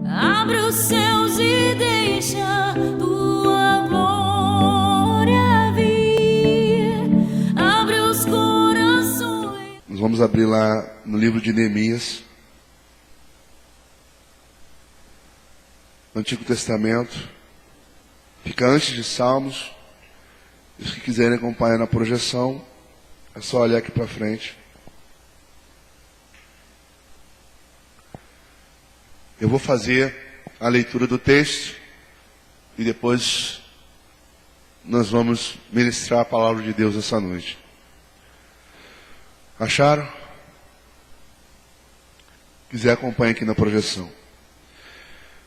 Abre os céus e deixa tua glória vir. Abre os corações. Nós vamos abrir lá no livro de Neemias, no Antigo Testamento. Fica antes de Salmos. Os que quiserem acompanhar na projeção, é só olhar aqui para frente. Eu vou fazer a leitura do texto e depois nós vamos ministrar a palavra de Deus essa noite. Acharam? Quiser, acompanhe aqui na projeção.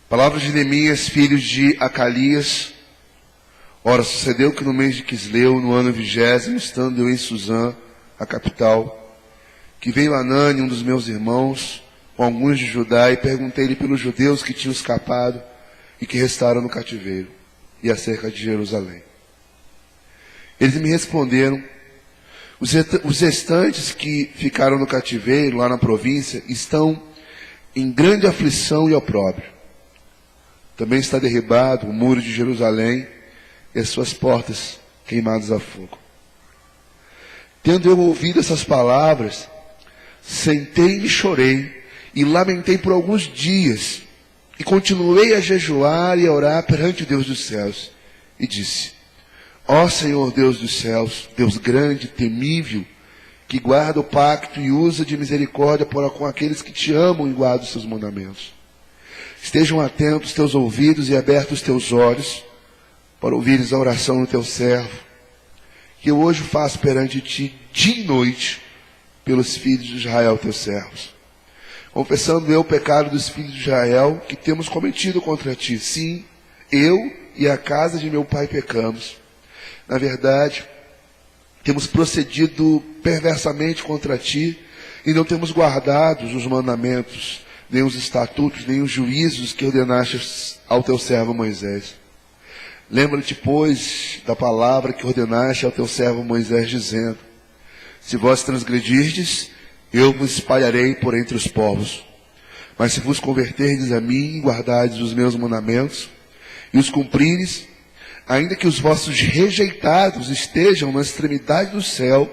Palavra de Neemias, filho de Acalias. Ora, sucedeu que no mês de Quisleu, no ano 20º, estando eu em Suzã, a capital, que veio Anani, um dos meus irmãos, com alguns de Judá, e perguntei-lhe pelos judeus que tinham escapado e que restaram no cativeiro, e acerca de Jerusalém. Eles me responderam: os restantes que ficaram no cativeiro, lá na província, estão em grande aflição e opróbrio. Também está derribado o muro de Jerusalém e as suas portas queimadas a fogo. Tendo eu ouvido essas palavras, sentei-me e chorei, e lamentei por alguns dias, e continuei a jejuar e a orar perante o Deus dos céus, e disse: ó Senhor Deus dos céus, Deus grande, temível, que guarda o pacto e usa de misericórdia para com aqueles que te amam e guardam os seus mandamentos. Estejam atentos teus ouvidos e abertos teus olhos, para ouvires a oração do teu servo, que eu hoje faço perante ti, dia e noite, pelos filhos de Israel, teus servos. Confessando eu o pecado dos filhos de Israel, que temos cometido contra ti. Sim, eu e a casa de meu pai pecamos. Na verdade, temos procedido perversamente contra ti, e não temos guardado os mandamentos, nem os estatutos, nem os juízos que ordenaste ao teu servo Moisés. Lembra-te, pois, da palavra que ordenaste ao teu servo Moisés, dizendo: se vós transgredirdes, eu vos espalharei por entre os povos. Mas se vos converterdes a mim e guardardes os meus mandamentos, e os cumprires, ainda que os vossos rejeitados estejam na extremidade do céu,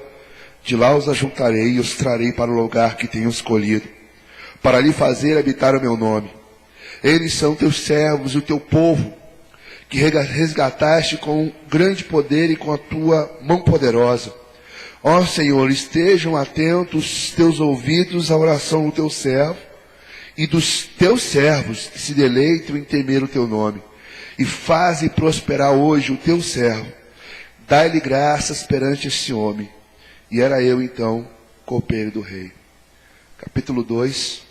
de lá os ajuntarei e os trarei para o lugar que tenho escolhido, para ali fazer habitar o meu nome. Eles são teus servos e o teu povo, que resgataste com grande poder e com a tua mão poderosa. Ó Senhor, estejam atentos teus ouvidos à oração do teu servo e dos teus servos que se deleitam em temer o teu nome. E faze prosperar hoje o teu servo. Dai-lhe graças perante este homem. E era eu então copeiro do rei. Capítulo 2.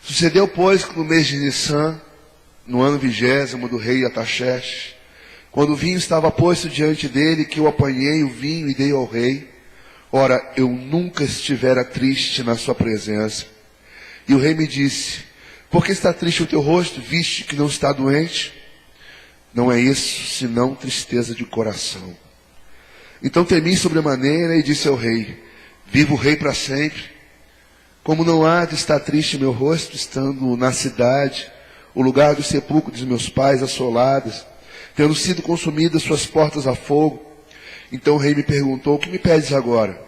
Sucedeu, pois, que no mês de Nissan, no ano 20º do rei Ataxerxes, quando o vinho estava posto diante dele, que eu apanhei o vinho e dei ao rei. Ora, eu nunca estivera triste na sua presença. E o rei me disse: por que está triste o teu rosto, viste que não está doente? Não é isso, senão tristeza de coração. Então temi sobremaneira e disse ao rei: viva o rei para sempre. Como não há de estar triste meu rosto, estando na cidade, o lugar do sepulcro dos meus pais assoladas, tendo sido consumidas suas portas a fogo. Então o rei me perguntou: o que me pedes agora?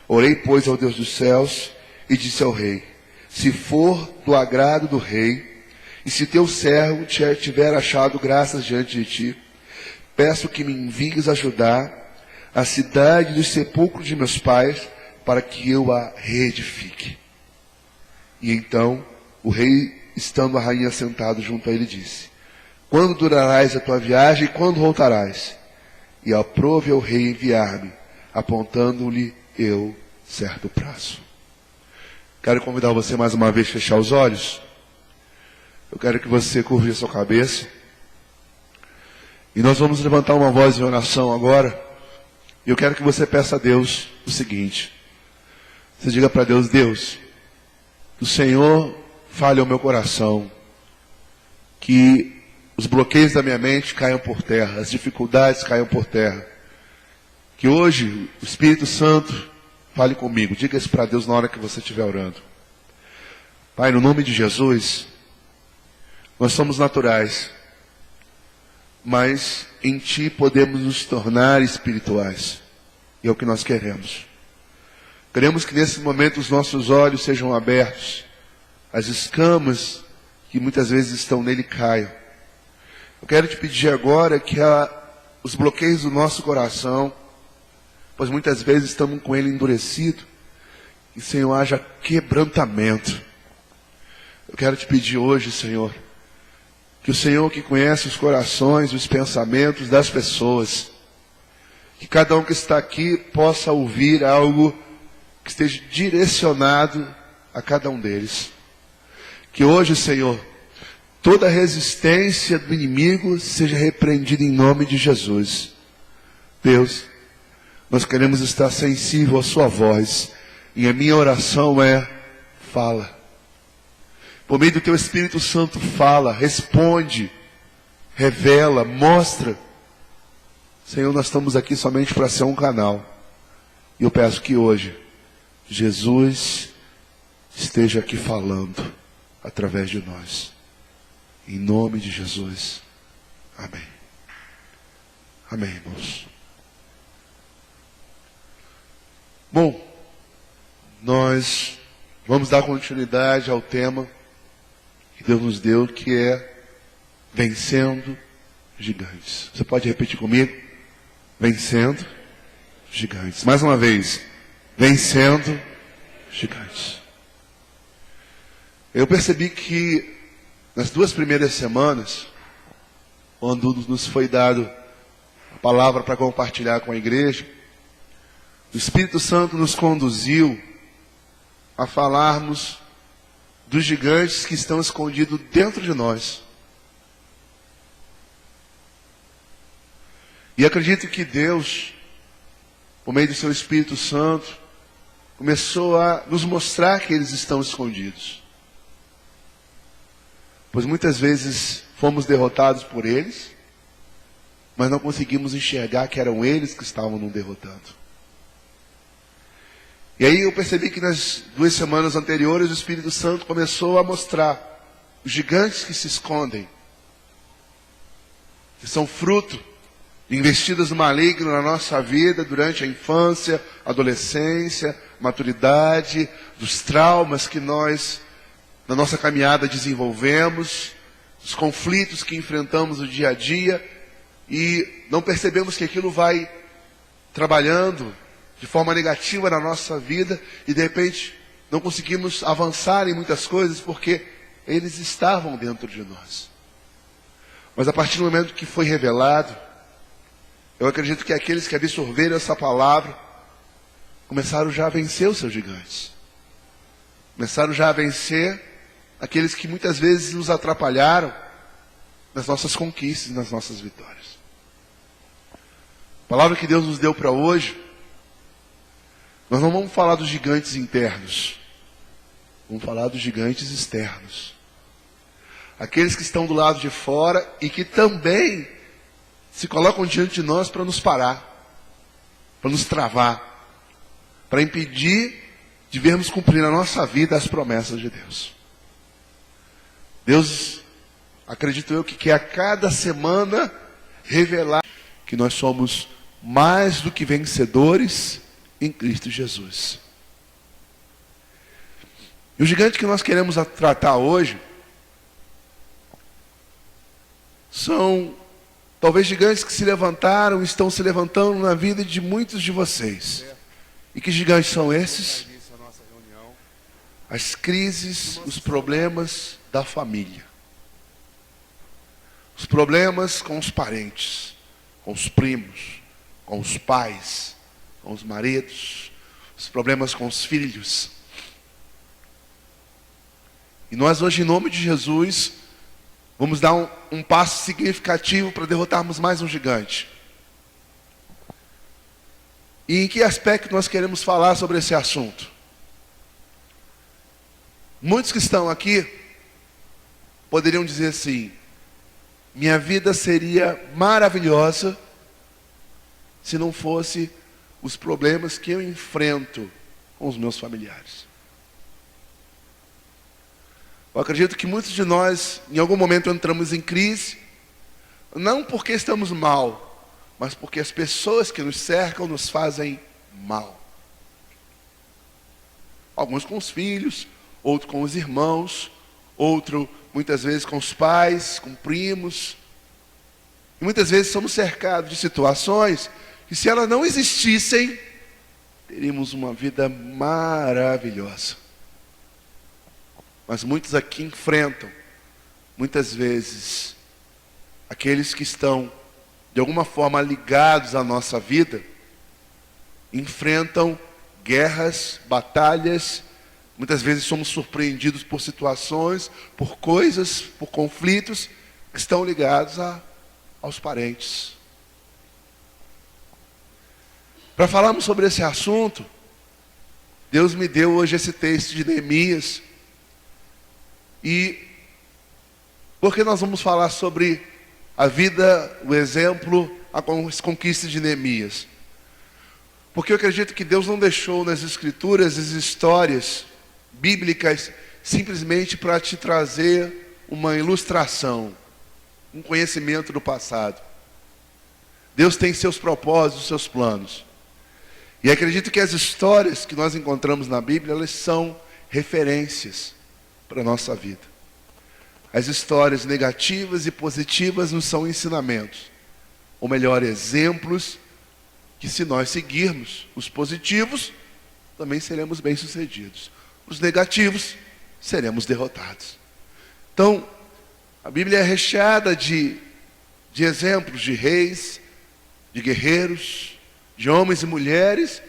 Orei, pois, ao Deus dos céus e disse ao rei: se for do agrado do rei, e se teu servo tiver achado graças diante de ti, peço que me envies ajudar a cidade dos sepulcros de meus pais, para que eu a reedifique. E então o rei, estando a rainha sentado junto a ele, disse: quando durarás a tua viagem e quando voltarás? E aprove ao rei enviar-me, apontando-lhe eu certo prazo. Quero convidar você mais uma vez a fechar os olhos. Eu quero que você curve a sua cabeça. E nós vamos levantar uma voz em oração agora. E eu quero que você peça a Deus o seguinte. Você diga para Deus: Deus, que o Senhor fale ao meu coração, que os bloqueios da minha mente caiam por terra, as dificuldades caiam por terra. Que hoje o Espírito Santo fale comigo. Diga isso para Deus na hora que você estiver orando. Pai, no nome de Jesus, nós somos naturais, mas em Ti podemos nos tornar espirituais. E é o que nós queremos. Queremos que nesse momento os nossos olhos sejam abertos, as escamas que muitas vezes estão nele caiam. Eu quero te pedir agora que os bloqueios do nosso coração, pois muitas vezes estamos com ele endurecido, que, Senhor, haja quebrantamento. Eu quero te pedir hoje, Senhor, que o Senhor que conhece os corações, os pensamentos das pessoas, que cada um que está aqui possa ouvir algo que esteja direcionado a cada um deles. Que hoje, Senhor, toda resistência do inimigo seja repreendida em nome de Jesus. Deus, nós queremos estar sensível à sua voz. E a minha oração é: fala. Por meio do teu Espírito Santo, fala, responde, revela, mostra. Senhor, nós estamos aqui somente para ser um canal. E eu peço que hoje Jesus esteja aqui falando através de nós. Em nome de Jesus. Amém. Amém, irmãos. Bom, nós vamos dar continuidade ao tema que Deus nos deu, que é vencendo gigantes. Você pode repetir comigo? Vencendo gigantes. Mais uma vez. Vencendo gigantes. Eu percebi que nas 2 primeiras semanas, quando nos foi dado a palavra para compartilhar com a igreja, o Espírito Santo nos conduziu a falarmos dos gigantes que estão escondidos dentro de nós. E acredito que Deus, por meio do seu Espírito Santo, começou a nos mostrar que eles estão escondidos. Pois muitas vezes fomos derrotados por eles, mas não conseguimos enxergar que eram eles que estavam nos derrotando. E aí eu percebi que nas 2 semanas anteriores o Espírito Santo começou a mostrar os gigantes que se escondem, que são fruto de investidas do maligno na nossa vida durante a infância, adolescência, maturidade, dos traumas que nós, na nossa caminhada, desenvolvemos, dos conflitos que enfrentamos no dia a dia, e não percebemos que aquilo vai trabalhando de forma negativa na nossa vida, e de repente não conseguimos avançar em muitas coisas, porque eles estavam dentro de nós. Mas a partir do momento que foi revelado, eu acredito que aqueles que absorveram essa palavra começaram já a vencer os seus gigantes. Começaram já a vencer aqueles que muitas vezes nos atrapalharam nas nossas conquistas, nas nossas vitórias. A palavra que Deus nos deu para hoje, nós não vamos falar dos gigantes internos, vamos falar dos gigantes externos. Aqueles que estão do lado de fora e que também se colocam diante de nós para nos parar, para nos travar, para impedir de vermos cumprir na nossa vida as promessas de Deus. Deus, acredito eu, que quer a cada semana revelar que nós somos mais do que vencedores em Cristo Jesus. E o gigante que nós queremos tratar hoje são talvez gigantes que se levantaram, estão se levantando na vida de muitos de vocês. E que gigantes são esses? As crises, os problemas da família. Os problemas com os parentes, com os primos, com os pais, com os maridos, os problemas com os filhos. E nós hoje, em nome de Jesus, vamos dar um passo significativo para derrotarmos mais um gigante. E em que aspecto nós queremos falar sobre esse assunto? Muitos que estão aqui poderiam dizer assim: minha vida seria maravilhosa se não fosse os problemas que eu enfrento com os meus familiares. Eu acredito que muitos de nós, em algum momento, entramos em crise, não porque estamos mal, mas porque as pessoas que nos cercam nos fazem mal. Alguns com os filhos, outros com os irmãos, outro muitas vezes com os pais, com primos. E muitas vezes somos cercados de situações que, se elas não existissem, teríamos uma vida maravilhosa. Mas muitos aqui enfrentam, muitas vezes, aqueles que estão, de alguma forma, ligados à nossa vida, enfrentam guerras, batalhas. Muitas vezes somos surpreendidos por situações, por coisas, por conflitos que estão ligados aos parentes. Para falarmos sobre esse assunto, Deus me deu hoje esse texto de Neemias. E porque nós vamos falar sobre a vida, o exemplo, as conquistas de Neemias? Porque eu acredito que Deus não deixou nas Escrituras as histórias bíblicas simplesmente para te trazer uma ilustração, um conhecimento do passado. Deus tem seus propósitos, seus planos. E acredito que as histórias que nós encontramos na Bíblia, elas são referências para a nossa vida. As histórias negativas e positivas nos são ensinamentos, ou melhor, exemplos, que se nós seguirmos os positivos, também seremos bem-sucedidos. Os negativos, seremos derrotados. Então, a Bíblia é recheada de exemplos de reis, de guerreiros, de homens e mulheres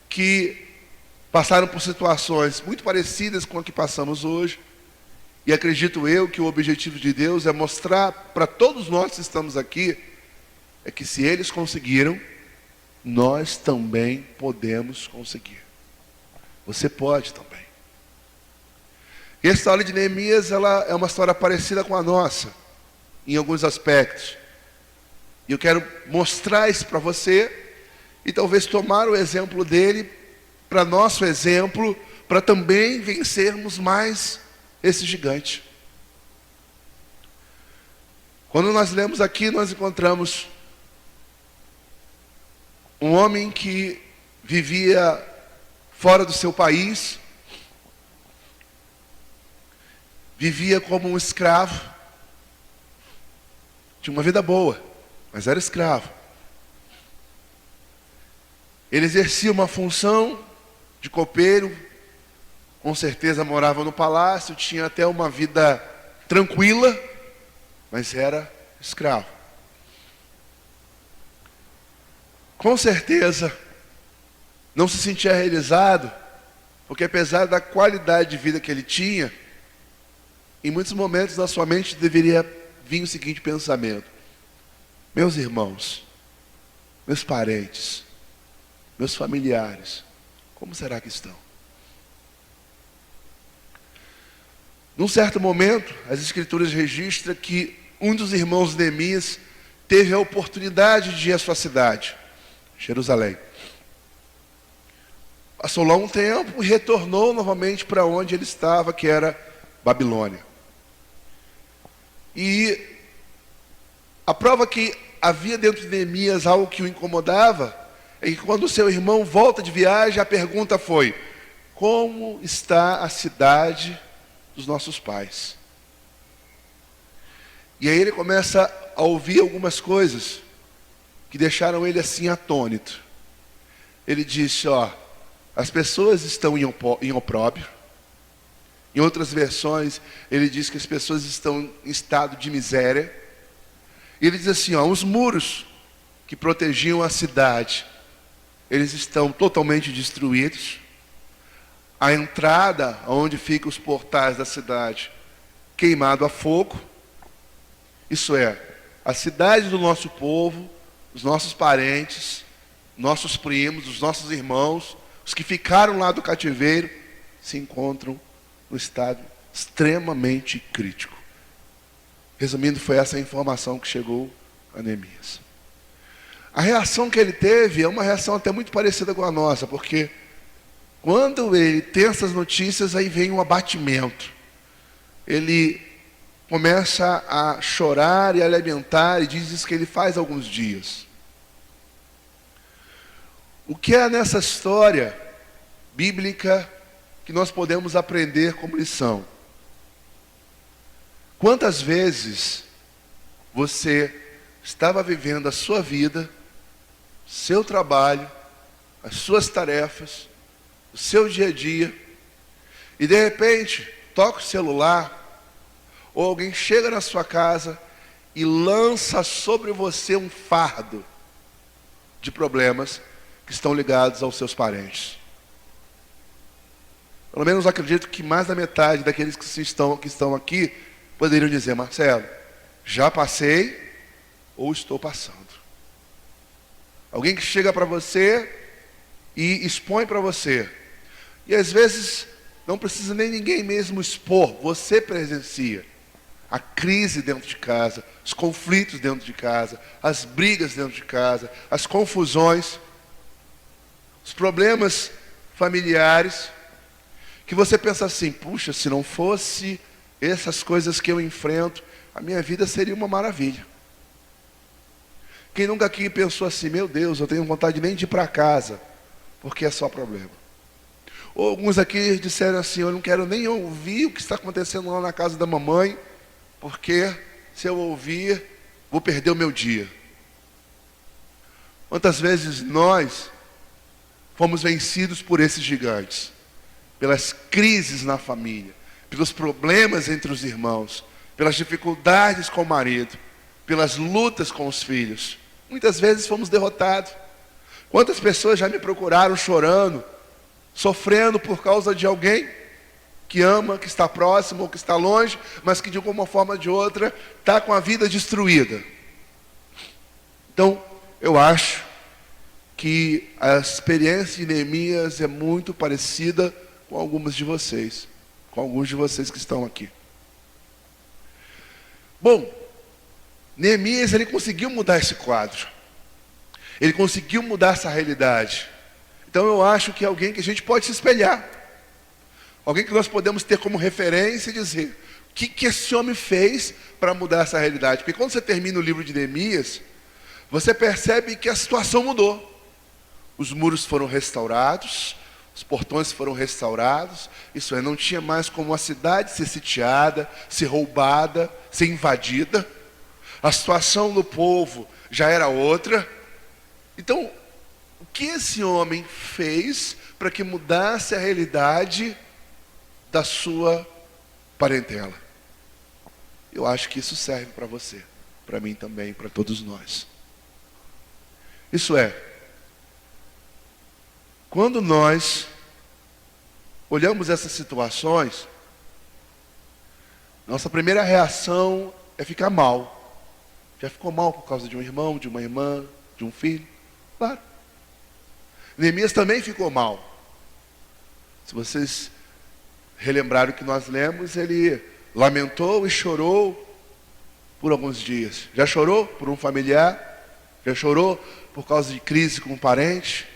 que passaram por situações muito parecidas com a que passamos hoje. E acredito eu que o objetivo de Deus é mostrar para todos nós que estamos aqui, é que se eles conseguiram, nós também podemos conseguir. Você pode também. E a história de Neemias, ela é uma história parecida com a nossa, em alguns aspectos. E eu quero mostrar isso para você, e talvez tomar o exemplo dele para nosso exemplo, para também vencermos mais esse gigante. Quando nós lemos aqui, nós encontramos um homem que vivia fora do seu país, vivia como um escravo, tinha uma vida boa, mas era escravo. Ele exercia uma função de copeiro, com certeza morava no palácio, tinha até uma vida tranquila, mas era escravo. Com certeza não se sentia realizado, porque apesar da qualidade de vida que ele tinha, em muitos momentos na sua mente deveria vir o seguinte pensamento: meus irmãos, meus parentes, meus familiares, como será que estão? Num certo momento, as Escrituras registram que um dos irmãos de Neemias teve a oportunidade de ir à sua cidade, Jerusalém. Passou lá um tempo e retornou novamente para onde ele estava, que era Babilônia. E a prova que havia dentro de Neemias algo que o incomodava, é que quando o seu irmão volta de viagem, a pergunta foi: como está a cidade dos nossos pais? E aí ele começa a ouvir algumas coisas que deixaram ele assim atônito. Ele disse: as pessoas estão em opróbrio. Em outras versões, ele diz que as pessoas estão em estado de miséria. E ele diz assim: os muros que protegiam a cidade, eles estão totalmente destruídos. A entrada, onde ficam os portais da cidade, queimado a fogo. Isso é, a cidade do nosso povo, os nossos parentes, nossos primos, os nossos irmãos, os que ficaram lá do cativeiro, se encontram no estado extremamente crítico. Resumindo, foi essa a informação que chegou a Neemias. A reação que ele teve é uma reação até muito parecida com a nossa, porque quando ele tem essas notícias, aí vem um abatimento. ele começa a chorar e a lamentar, e diz isso que ele faz há alguns dias. O que é nessa história bíblica que nós podemos aprender como lição? Quantas vezes você estava vivendo a sua vida, seu trabalho, as suas tarefas, o seu dia a dia, e de repente toca o celular, ou alguém chega na sua casa e lança sobre você um fardo de problemas que estão ligados aos seus parentes. Pelo menos acredito que mais da metade daqueles que estão aqui poderiam dizer: Marcelo, já passei ou estou passando. Alguém que chega para você e expõe para você. E às vezes não precisa nem ninguém mesmo expor, você presencia a crise dentro de casa, os conflitos dentro de casa, as brigas dentro de casa, as confusões, os problemas familiares, que você pensa assim: puxa, se não fosse essas coisas que eu enfrento, a minha vida seria uma maravilha. Quem nunca aqui pensou assim: meu Deus, eu tenho vontade nem de ir para casa, porque é só problema. Ou alguns aqui disseram assim: eu não quero nem ouvir o que está acontecendo lá na casa da mamãe, porque se eu ouvir, vou perder o meu dia. Quantas vezes nós fomos vencidos por esses gigantes, pelas crises na família, pelos problemas entre os irmãos, pelas dificuldades com o marido, pelas lutas com os filhos. Muitas vezes fomos derrotados. Quantas pessoas já me procuraram chorando, sofrendo por causa de alguém que ama, que está próximo ou que está longe, mas que de alguma forma ou de outra está com a vida destruída. Então, eu acho que a experiência de Neemias é muito parecida com alguns de vocês que estão aqui. Bom, Neemias, ele conseguiu mudar esse quadro. Ele conseguiu mudar essa realidade. Então eu acho que é alguém que a gente pode se espelhar. Alguém que nós podemos ter como referência e dizer: o que esse homem fez para mudar essa realidade? Porque quando você termina o livro de Neemias, você percebe que a situação mudou. Os muros foram restaurados, os portões foram restaurados. Isso é, não tinha mais como a cidade ser sitiada, ser roubada, ser invadida. A situação do povo já era outra. Então, o que esse homem fez para que mudasse a realidade da sua parentela? Eu acho que isso serve para você, para mim também, para todos nós. Isso é, quando nós olhamos essas situações, nossa primeira reação é ficar mal. Já ficou mal por causa de um irmão, de uma irmã, de um filho? Claro. Neemias também ficou mal. Se vocês relembraram o que nós lemos, ele lamentou e chorou por alguns dias. Já chorou por um familiar? Já chorou por causa de crise com um parente?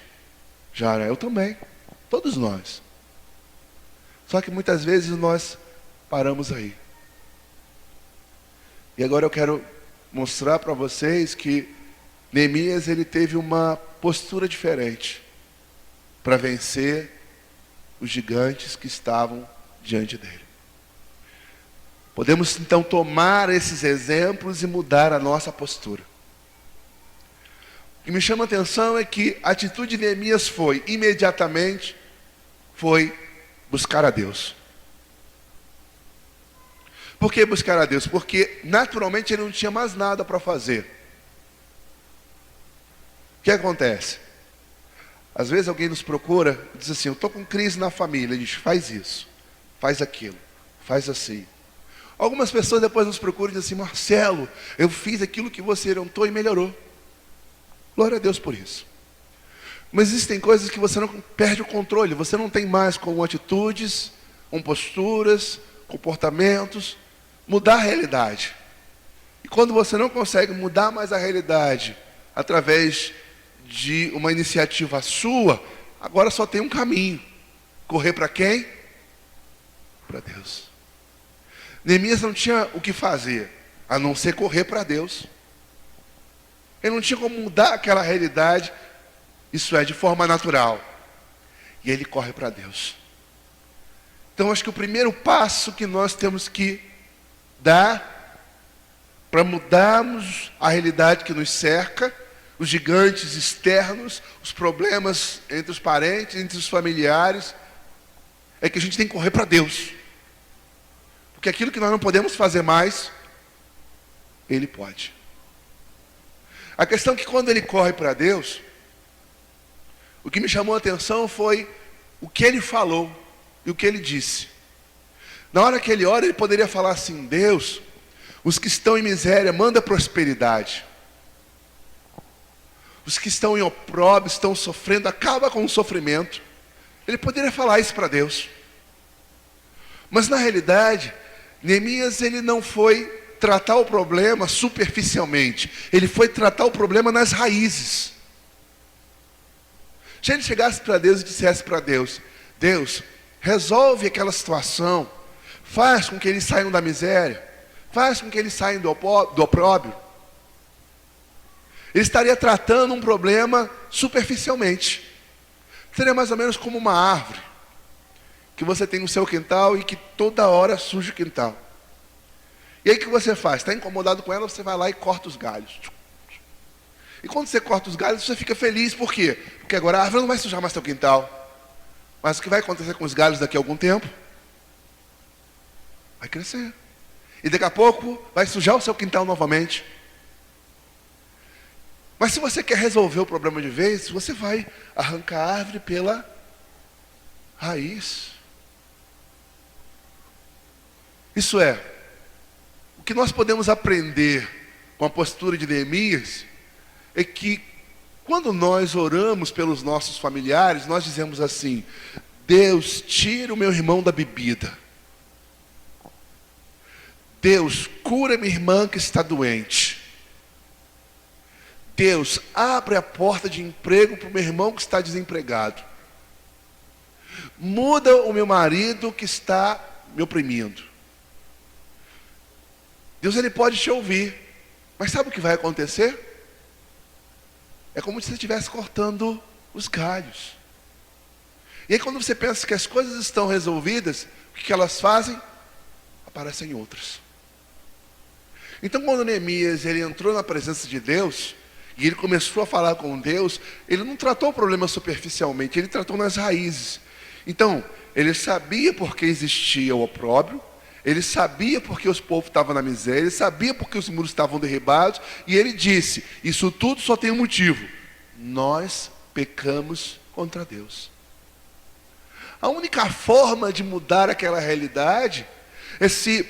Já, eu também. Todos nós. Só que muitas vezes nós paramos aí. E agora eu quero mostrar para vocês que Neemias, ele teve uma postura diferente para vencer os gigantes que estavam diante dele. Podemos então tomar esses exemplos e mudar a nossa postura. O que me chama a atenção é que a atitude de Neemias foi, imediatamente, foi buscar a Deus. Por que buscar a Deus? Porque naturalmente ele não tinha mais nada para fazer. O que acontece? Às vezes alguém nos procura e diz assim: eu estou com crise na família. A gente faz isso, faz aquilo, faz assim. Algumas pessoas depois nos procuram e dizem assim: Marcelo, eu fiz aquilo que você orientou e melhorou. Glória a Deus por isso. Mas existem coisas que você não perde o controle. Você não tem mais como atitudes, com posturas, comportamentos, mudar a realidade. E quando você não consegue mudar mais a realidade através de uma iniciativa sua, agora só tem um caminho. Correr para quem? Para Deus. Neemias não tinha o que fazer, a não ser correr para Deus. Ele não tinha como mudar aquela realidade, isso é, de forma natural. E ele corre para Deus. Então acho que o primeiro passo que nós temos que dar para mudarmos a realidade que nos cerca, os gigantes externos, os problemas entre os parentes, entre os familiares, é que a gente tem que correr para Deus. Porque aquilo que nós não podemos fazer mais, Ele pode. A questão é que quando ele corre para Deus, o que me chamou a atenção foi o que ele falou e o que ele disse. Na hora que ele ora, ele poderia falar assim: Deus, os que estão em miséria, manda prosperidade. Os que estão em opróbrio, estão sofrendo, acaba com o sofrimento. Ele poderia falar isso para Deus. Mas na realidade, Neemias ele não foi tratar o problema superficialmente. Ele foi tratar o problema nas raízes. Se ele chegasse para Deus e dissesse para Deus: Deus, resolve aquela situação, faz com que eles saiam da miséria, faz com que eles saiam do opróbrio, ele estaria tratando um problema superficialmente. Seria mais ou menos como uma árvore que você tem no seu quintal e que toda hora suja o quintal. E aí o que você faz? Está incomodado com ela, você vai lá e corta os galhos. E quando você corta os galhos, você fica feliz. Por quê? Porque agora a árvore não vai sujar mais seu quintal. Mas o que vai acontecer com os galhos daqui a algum tempo? Vai crescer. E daqui a pouco vai sujar o seu quintal novamente. Mas se você quer resolver o problema de vez, você vai arrancar a árvore pela raiz. Isso é, o que nós podemos aprender com a postura de Neemias é que quando nós oramos pelos nossos familiares, nós dizemos assim: Deus, tira o meu irmão da bebida. Deus, cura minha irmã que está doente. Deus, abre a porta de emprego para o meu irmão que está desempregado. Muda o meu marido que está me oprimindo. Deus, ele pode te ouvir, mas sabe o que vai acontecer? É como se você estivesse cortando os galhos. E aí quando você pensa que as coisas estão resolvidas, o que elas fazem? Aparecem outras. Então quando Neemias ele entrou na presença de Deus, e ele começou a falar com Deus, ele não tratou o problema superficialmente, ele tratou nas raízes. Então, ele sabia porque existia o opróbrio, ele sabia porque os povos estavam na miséria, ele sabia porque os muros estavam derribados, e ele disse: isso tudo só tem um motivo: nós pecamos contra Deus. A única forma de mudar aquela realidade é se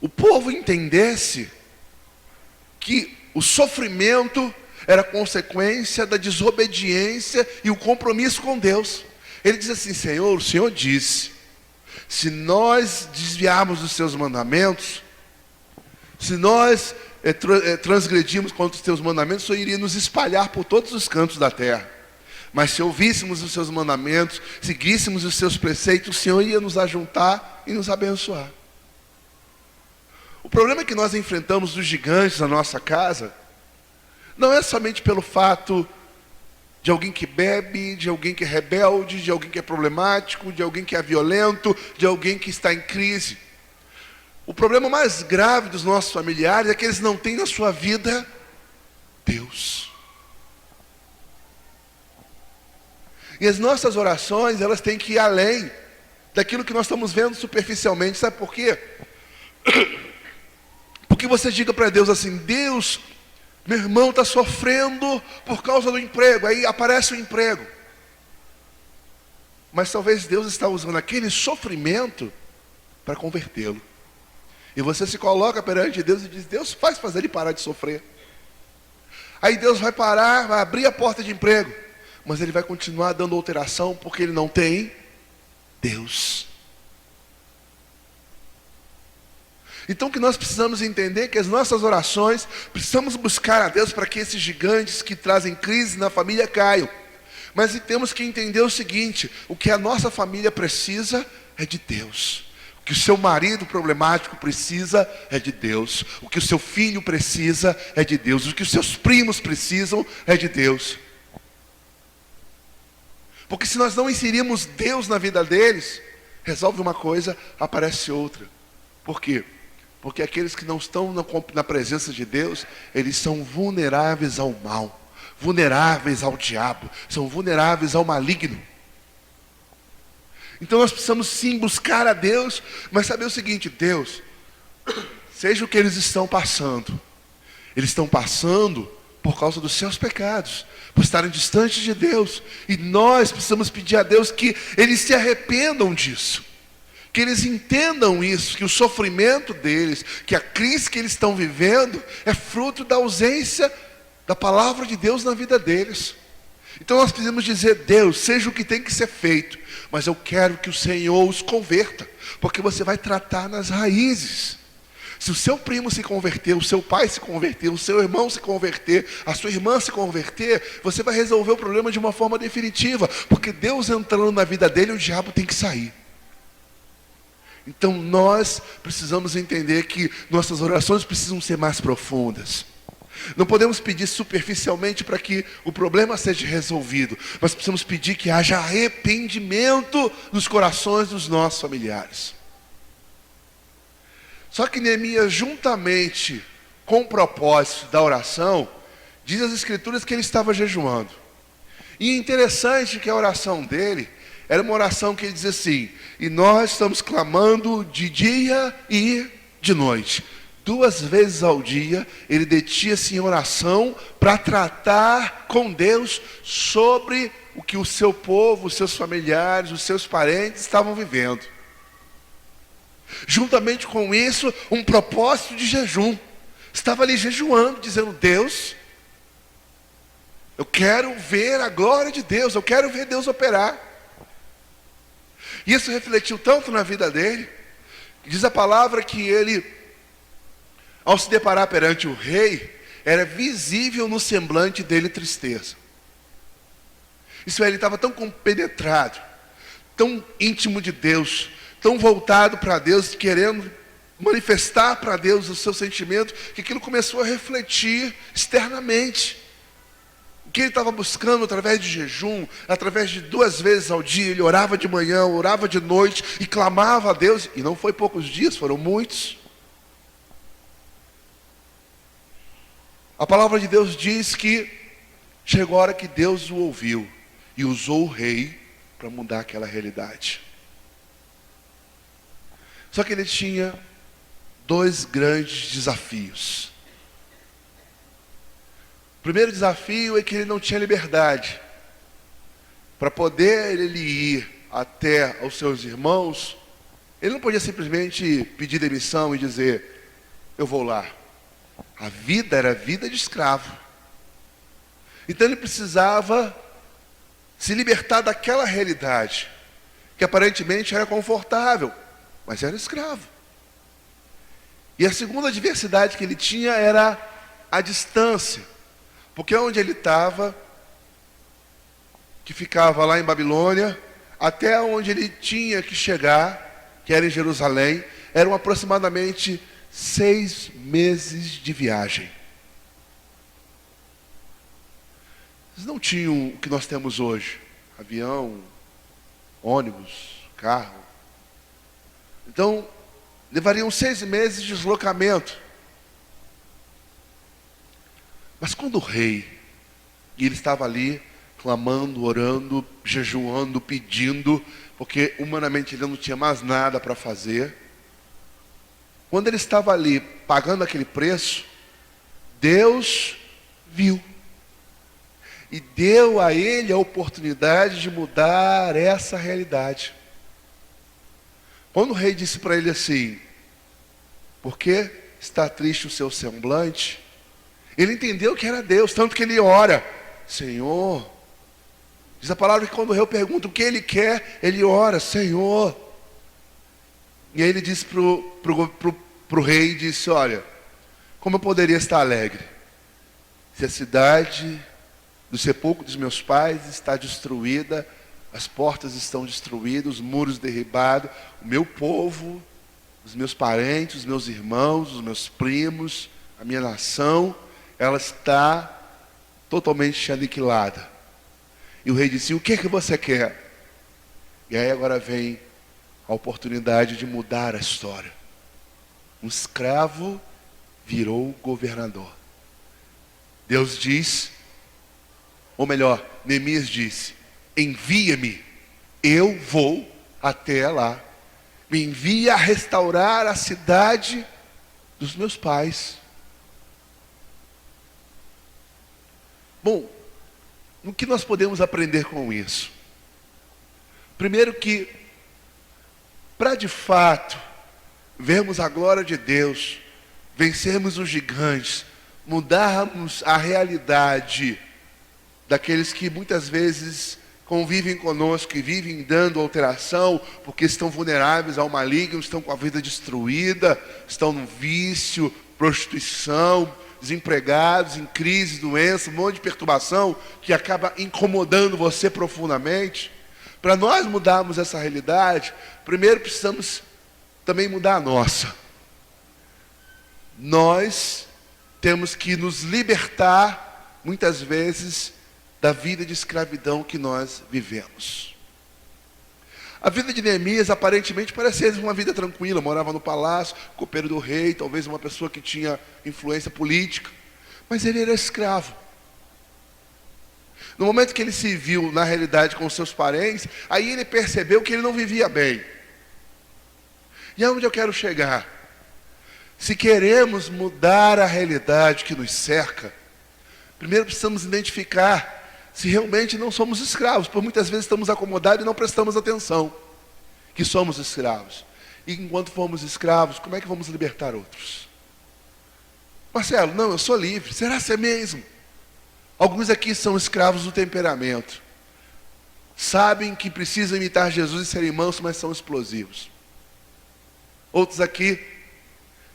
o povo entendesse que o sofrimento era consequência da desobediência e o compromisso com Deus. Ele diz assim: Senhor, o Senhor disse, se nós desviarmos dos seus mandamentos, se nós transgredirmos contra os teus mandamentos, o Senhor iria nos espalhar por todos os cantos da terra. Mas se ouvíssemos os seus mandamentos, seguíssemos os seus preceitos, o Senhor ia nos ajuntar e nos abençoar. O problema que nós enfrentamos dos gigantes na nossa casa não é somente pelo fato de alguém que bebe, de alguém que é rebelde, de alguém que é problemático, de alguém que é violento, de alguém que está em crise. O problema mais grave dos nossos familiares é que eles não têm na sua vida Deus. E as nossas orações, elas têm que ir além daquilo que nós estamos vendo superficialmente. Sabe por quê? Porque você diga para Deus assim: Deus, meu irmão está sofrendo por causa do emprego. Aí aparece o emprego. Mas talvez Deus está usando aquele sofrimento para convertê-lo. E você se coloca perante Deus e diz: Deus, faz fazer ele parar de sofrer. Aí Deus vai parar, vai abrir a porta de emprego, mas ele vai continuar dando alteração porque ele não tem Deus. Então o que nós precisamos entender é que as nossas orações, precisamos buscar a Deus para que esses gigantes que trazem crise na família caiam. Mas temos que entender o seguinte: o que a nossa família precisa é de Deus. O que o seu marido problemático precisa é de Deus. O que o seu filho precisa é de Deus. O que os seus primos precisam é de Deus. Porque se nós não inserirmos Deus na vida deles, resolve uma coisa, aparece outra. Por quê? Porque aqueles que não estão na presença de Deus, eles são vulneráveis ao mal, vulneráveis ao diabo, são vulneráveis ao maligno. Então nós precisamos sim buscar a Deus, mas saber o seguinte: Deus, seja o que eles estão passando por causa dos seus pecados, por estarem distantes de Deus, e nós precisamos pedir a Deus que eles se arrependam disso, que eles entendam isso, que o sofrimento deles, que a crise que eles estão vivendo é fruto da ausência da palavra de Deus na vida deles. Então nós precisamos dizer: Deus, seja o que tem que ser feito, mas eu quero que o Senhor os converta, porque você vai tratar nas raízes. Se o seu primo se converter, o seu pai se converter, o seu irmão se converter, a sua irmã se converter, você vai resolver o problema de uma forma definitiva, porque Deus entrando na vida dele, o diabo tem que sair. Então nós precisamos entender que nossas orações precisam ser mais profundas. Não podemos pedir superficialmente para que o problema seja resolvido, mas precisamos pedir que haja arrependimento nos corações dos nossos familiares. Só que Neemias, juntamente com o propósito da oração, diz as Escrituras que ele estava jejuando. E é interessante que a oração dele era uma oração que ele diz assim: e nós estamos clamando de dia e de noite. 2 vezes ao dia, ele detinha-se em oração para tratar com Deus sobre o que o seu povo, os seus familiares, os seus parentes estavam vivendo. Juntamente com isso, um propósito de jejum. Estava ali jejuando, dizendo: Deus, eu quero ver a glória de Deus, eu quero ver Deus operar. E isso refletiu tanto na vida dele, diz a palavra que ele, ao se deparar perante o rei, era visível no semblante dele tristeza. Isso é, ele estava tão compenetrado, tão íntimo de Deus, tão voltado para Deus, querendo manifestar para Deus o seu sentimento, que aquilo começou a refletir externamente. O que ele estava buscando através de jejum, através de 2 vezes ao dia, ele orava de manhã, orava de noite e clamava a Deus, e não foi poucos dias, foram muitos. A palavra de Deus diz que chegou a hora que Deus o ouviu e usou o rei para mudar aquela realidade. Só que ele tinha 2 grandes desafios. O primeiro desafio é que ele não tinha liberdade. Para poder ele ir até aos seus irmãos, ele não podia simplesmente pedir demissão e dizer: eu vou lá. A vida era vida de escravo. Então ele precisava se libertar daquela realidade, que aparentemente era confortável, mas era escravo. E a segunda adversidade que ele tinha era a distância. Porque onde ele estava, que ficava lá em Babilônia, até onde ele tinha que chegar, que era em Jerusalém, eram aproximadamente 6 meses de viagem. Eles não tinham o que nós temos hoje: avião, ônibus, carro. Então, levariam 6 meses de deslocamento. Mas quando o rei, e ele estava ali, clamando, orando, jejuando, pedindo, porque humanamente ele não tinha mais nada para fazer, quando ele estava ali, pagando aquele preço, Deus viu. E deu a ele a oportunidade de mudar essa realidade. Quando o rei disse para ele assim: por que está triste o seu semblante? Ele entendeu que era Deus, tanto que ele ora: Senhor. Diz a palavra que quando o rei pergunta o que ele quer, ele ora: Senhor. E aí ele disse pro rei, disse: olha, como eu poderia estar alegre se a cidade do sepulcro dos meus pais está destruída, as portas estão destruídas, os muros derribados, o meu povo os meus parentes, os meus irmãos, os meus primos, a minha nação, ela está totalmente aniquilada. E o rei disse: o que é que você quer? E aí agora vem a oportunidade de mudar a história. Um escravo virou governador. Deus diz, ou melhor, Neemias disse: envia-me, eu vou até lá. Me envia a restaurar a cidade dos meus pais. Bom, o que nós podemos aprender com isso? Primeiro que, para de fato vermos a glória de Deus, vencermos os gigantes, mudarmos a realidade daqueles que muitas vezes convivem conosco e vivem dando alteração, porque estão vulneráveis ao maligno, estão com a vida destruída, estão no vício, prostituição, desempregados, em crise, doença, um monte de perturbação que acaba incomodando você profundamente. Para nós mudarmos essa realidade, primeiro precisamos também mudar a nossa. Nós temos que nos libertar, muitas vezes, da vida de escravidão que nós vivemos. A vida de Neemias aparentemente parecia uma vida tranquila, morava no palácio, copeiro do rei, talvez uma pessoa que tinha influência política, mas ele era escravo. No momento que ele se viu na realidade com seus parentes, aí ele percebeu que ele não vivia bem. E aonde eu quero chegar? Se queremos mudar a realidade que nos cerca, primeiro precisamos identificar se realmente não somos escravos, por muitas vezes estamos acomodados e não prestamos atenção que somos escravos. E enquanto formos escravos, como é que vamos libertar outros? Marcelo, não, eu sou livre. Será que é mesmo? Alguns aqui são escravos do temperamento. Sabem que precisam imitar Jesus e serem mansos, mas são explosivos. Outros aqui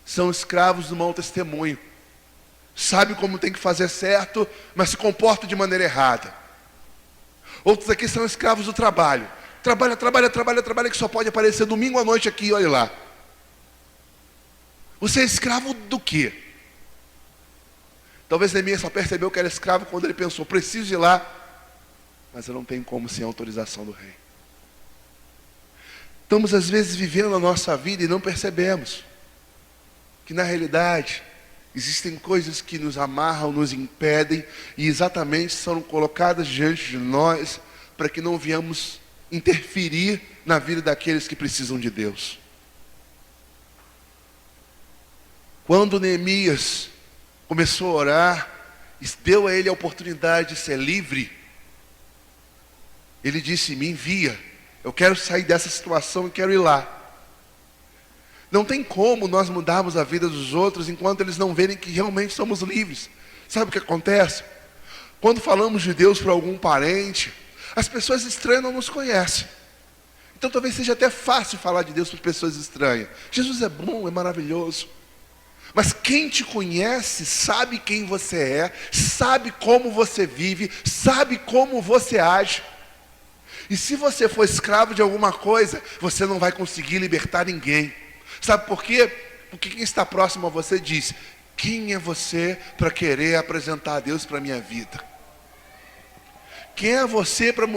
são escravos do mau testemunho. Sabe como tem que fazer certo, mas se comporta de maneira errada. Outros aqui são escravos do trabalho. Trabalha, que só pode aparecer domingo à noite aqui, olha lá. Você é escravo do quê? Talvez Neemias só percebeu que era escravo quando ele pensou: preciso ir lá, mas eu não tenho como sem a autorização do rei. Estamos às vezes vivendo a nossa vida e não percebemos que na realidade existem coisas que nos amarram, nos impedem, e exatamente são colocadas diante de nós para que não venhamos interferir na vida daqueles que precisam de Deus. Quando Neemias começou a orar, deu a ele a oportunidade de ser livre, ele disse: me envia, eu quero sair dessa situação e quero ir lá. Não tem como nós mudarmos a vida dos outros enquanto eles não verem que realmente somos livres. Sabe o que acontece? Quando falamos de Deus para algum parente, as pessoas estranhas não nos conhecem. Então talvez seja até fácil falar de Deus para pessoas estranhas. Jesus é bom, é maravilhoso. Mas quem te conhece sabe quem você é, sabe como você vive, sabe como você age. E se você for escravo de alguma coisa, você não vai conseguir libertar ninguém. Sabe por quê? Porque quem está próximo a você diz: quem é você para querer apresentar a Deus para a minha vida? Quem é você para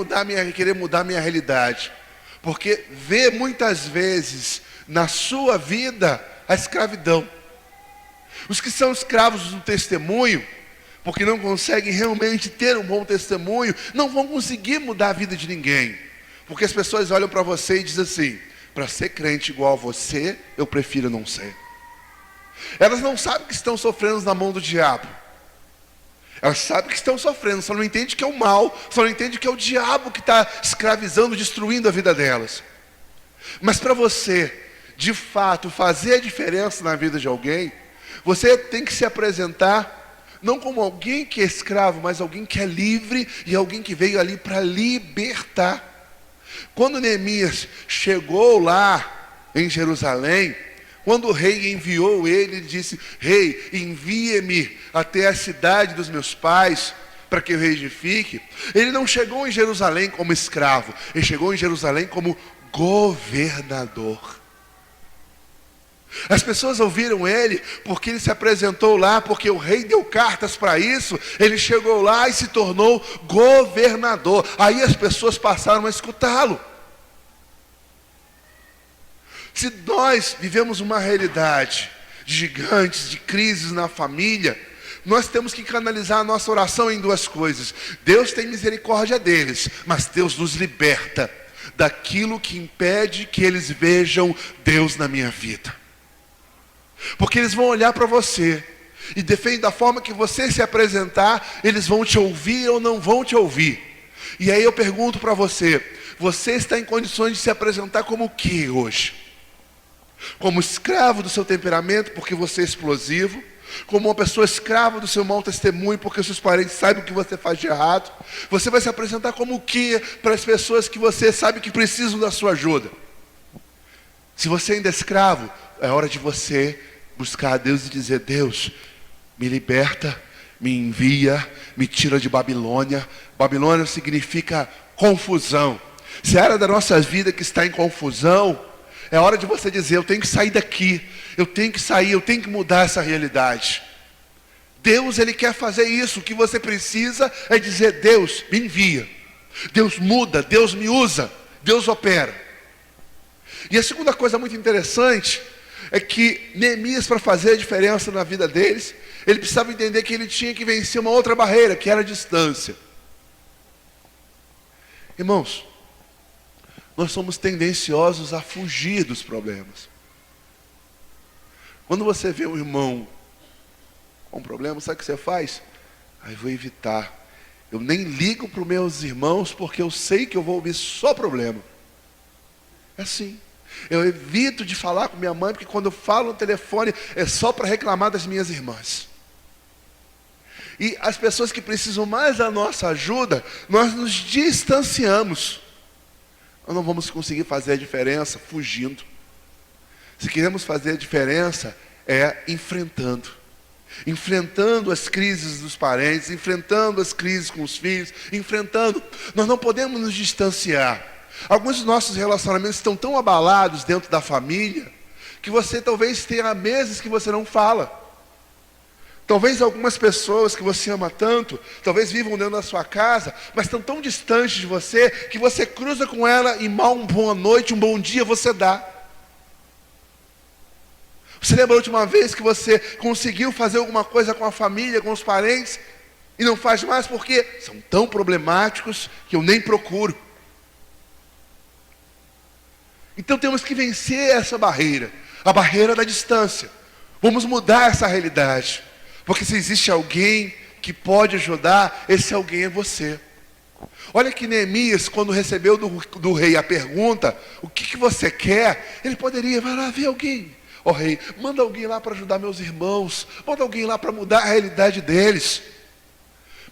querer mudar a minha realidade? Porque vê muitas vezes na sua vida a escravidão. Os que são escravos do testemunho, porque não conseguem realmente ter um bom testemunho, não vão conseguir mudar a vida de ninguém. Porque as pessoas olham para você e dizem assim: para ser crente igual a você, eu prefiro não ser. Elas não sabem que estão sofrendo na mão do diabo. Elas sabem que estão sofrendo, só não entendem que é o mal, só não entendem que é o diabo que está escravizando, destruindo a vida delas. Mas para você, de fato, fazer a diferença na vida de alguém, você tem que se apresentar não como alguém que é escravo, mas alguém que é livre e alguém que veio ali para libertar. Quando Neemias chegou lá em Jerusalém, quando o rei enviou ele disse: rei, envia-me até a cidade dos meus pais, para que eu reedifique. Ele não chegou em Jerusalém como escravo, ele chegou em Jerusalém como governador. As pessoas ouviram ele porque ele se apresentou lá, porque o rei deu cartas para isso. Ele chegou lá e se tornou governador. Aí as pessoas passaram a escutá-lo. Se nós vivemos uma realidade de gigantes, de crises na família, nós temos que canalizar a nossa oração em duas coisas. Deus tem misericórdia deles, mas Deus nos liberta daquilo que impede que eles vejam Deus na minha vida. Porque eles vão olhar para você, e depende da forma que você se apresentar, eles vão te ouvir ou não vão te ouvir. E aí eu pergunto para você, você está em condições de se apresentar como o que hoje? Como escravo do seu temperamento, porque você é explosivo? Como uma pessoa escrava do seu mau testemunho, porque seus parentes sabem o que você faz de errado? Você vai se apresentar como o que para as pessoas que você sabe que precisam da sua ajuda? Se você ainda é escravo, é hora de você buscar a Deus e dizer: Deus, me liberta, me envia, me tira de Babilônia. Babilônia significa confusão. Se a área da nossa vida que está em confusão, é hora de você dizer: eu tenho que sair daqui, eu tenho que sair, eu tenho que mudar essa realidade. Deus, Ele quer fazer isso. O que você precisa é dizer: Deus, me envia, Deus muda, Deus me usa, Deus opera. E a segunda coisa muito interessante é que Neemias, para fazer a diferença na vida deles, ele precisava entender que ele tinha que vencer uma outra barreira, que era a distância. Irmãos, nós somos tendenciosos a fugir dos problemas. Quando você vê um irmão com um problema, sabe o que você faz? Aí vou evitar. Eu nem ligo para os meus irmãos, porque eu sei que eu vou ouvir só problema. É assim. Eu evito de falar com minha mãe, porque quando eu falo no telefone é só para reclamar das minhas irmãs. E as pessoas que precisam mais da nossa ajuda, nós nos distanciamos. Nós não vamos conseguir fazer a diferença fugindo. Se queremos fazer a diferença, é enfrentando. Enfrentando as crises dos parentes, enfrentando as crises com os filhos, enfrentando. Nós não podemos nos distanciar. Alguns dos nossos relacionamentos estão tão abalados dentro da família, que você talvez tenha meses que você não fala. Talvez algumas pessoas que você ama tanto, talvez vivam dentro da sua casa, mas estão tão distantes de você, que você cruza com ela e mal uma boa noite, um bom dia você dá. Você lembra a última vez que você conseguiu fazer alguma coisa com a família, com os parentes, e não faz mais porque são tão problemáticos que eu nem procuro? Então temos que vencer essa barreira, a barreira da distância. Vamos mudar essa realidade, porque se existe alguém que pode ajudar, esse alguém é você. Olha que Neemias, quando recebeu do rei a pergunta: o que você quer? Ele poderia: vai lá ver alguém. Ó rei, manda alguém lá para ajudar meus irmãos, manda alguém lá para mudar a realidade deles.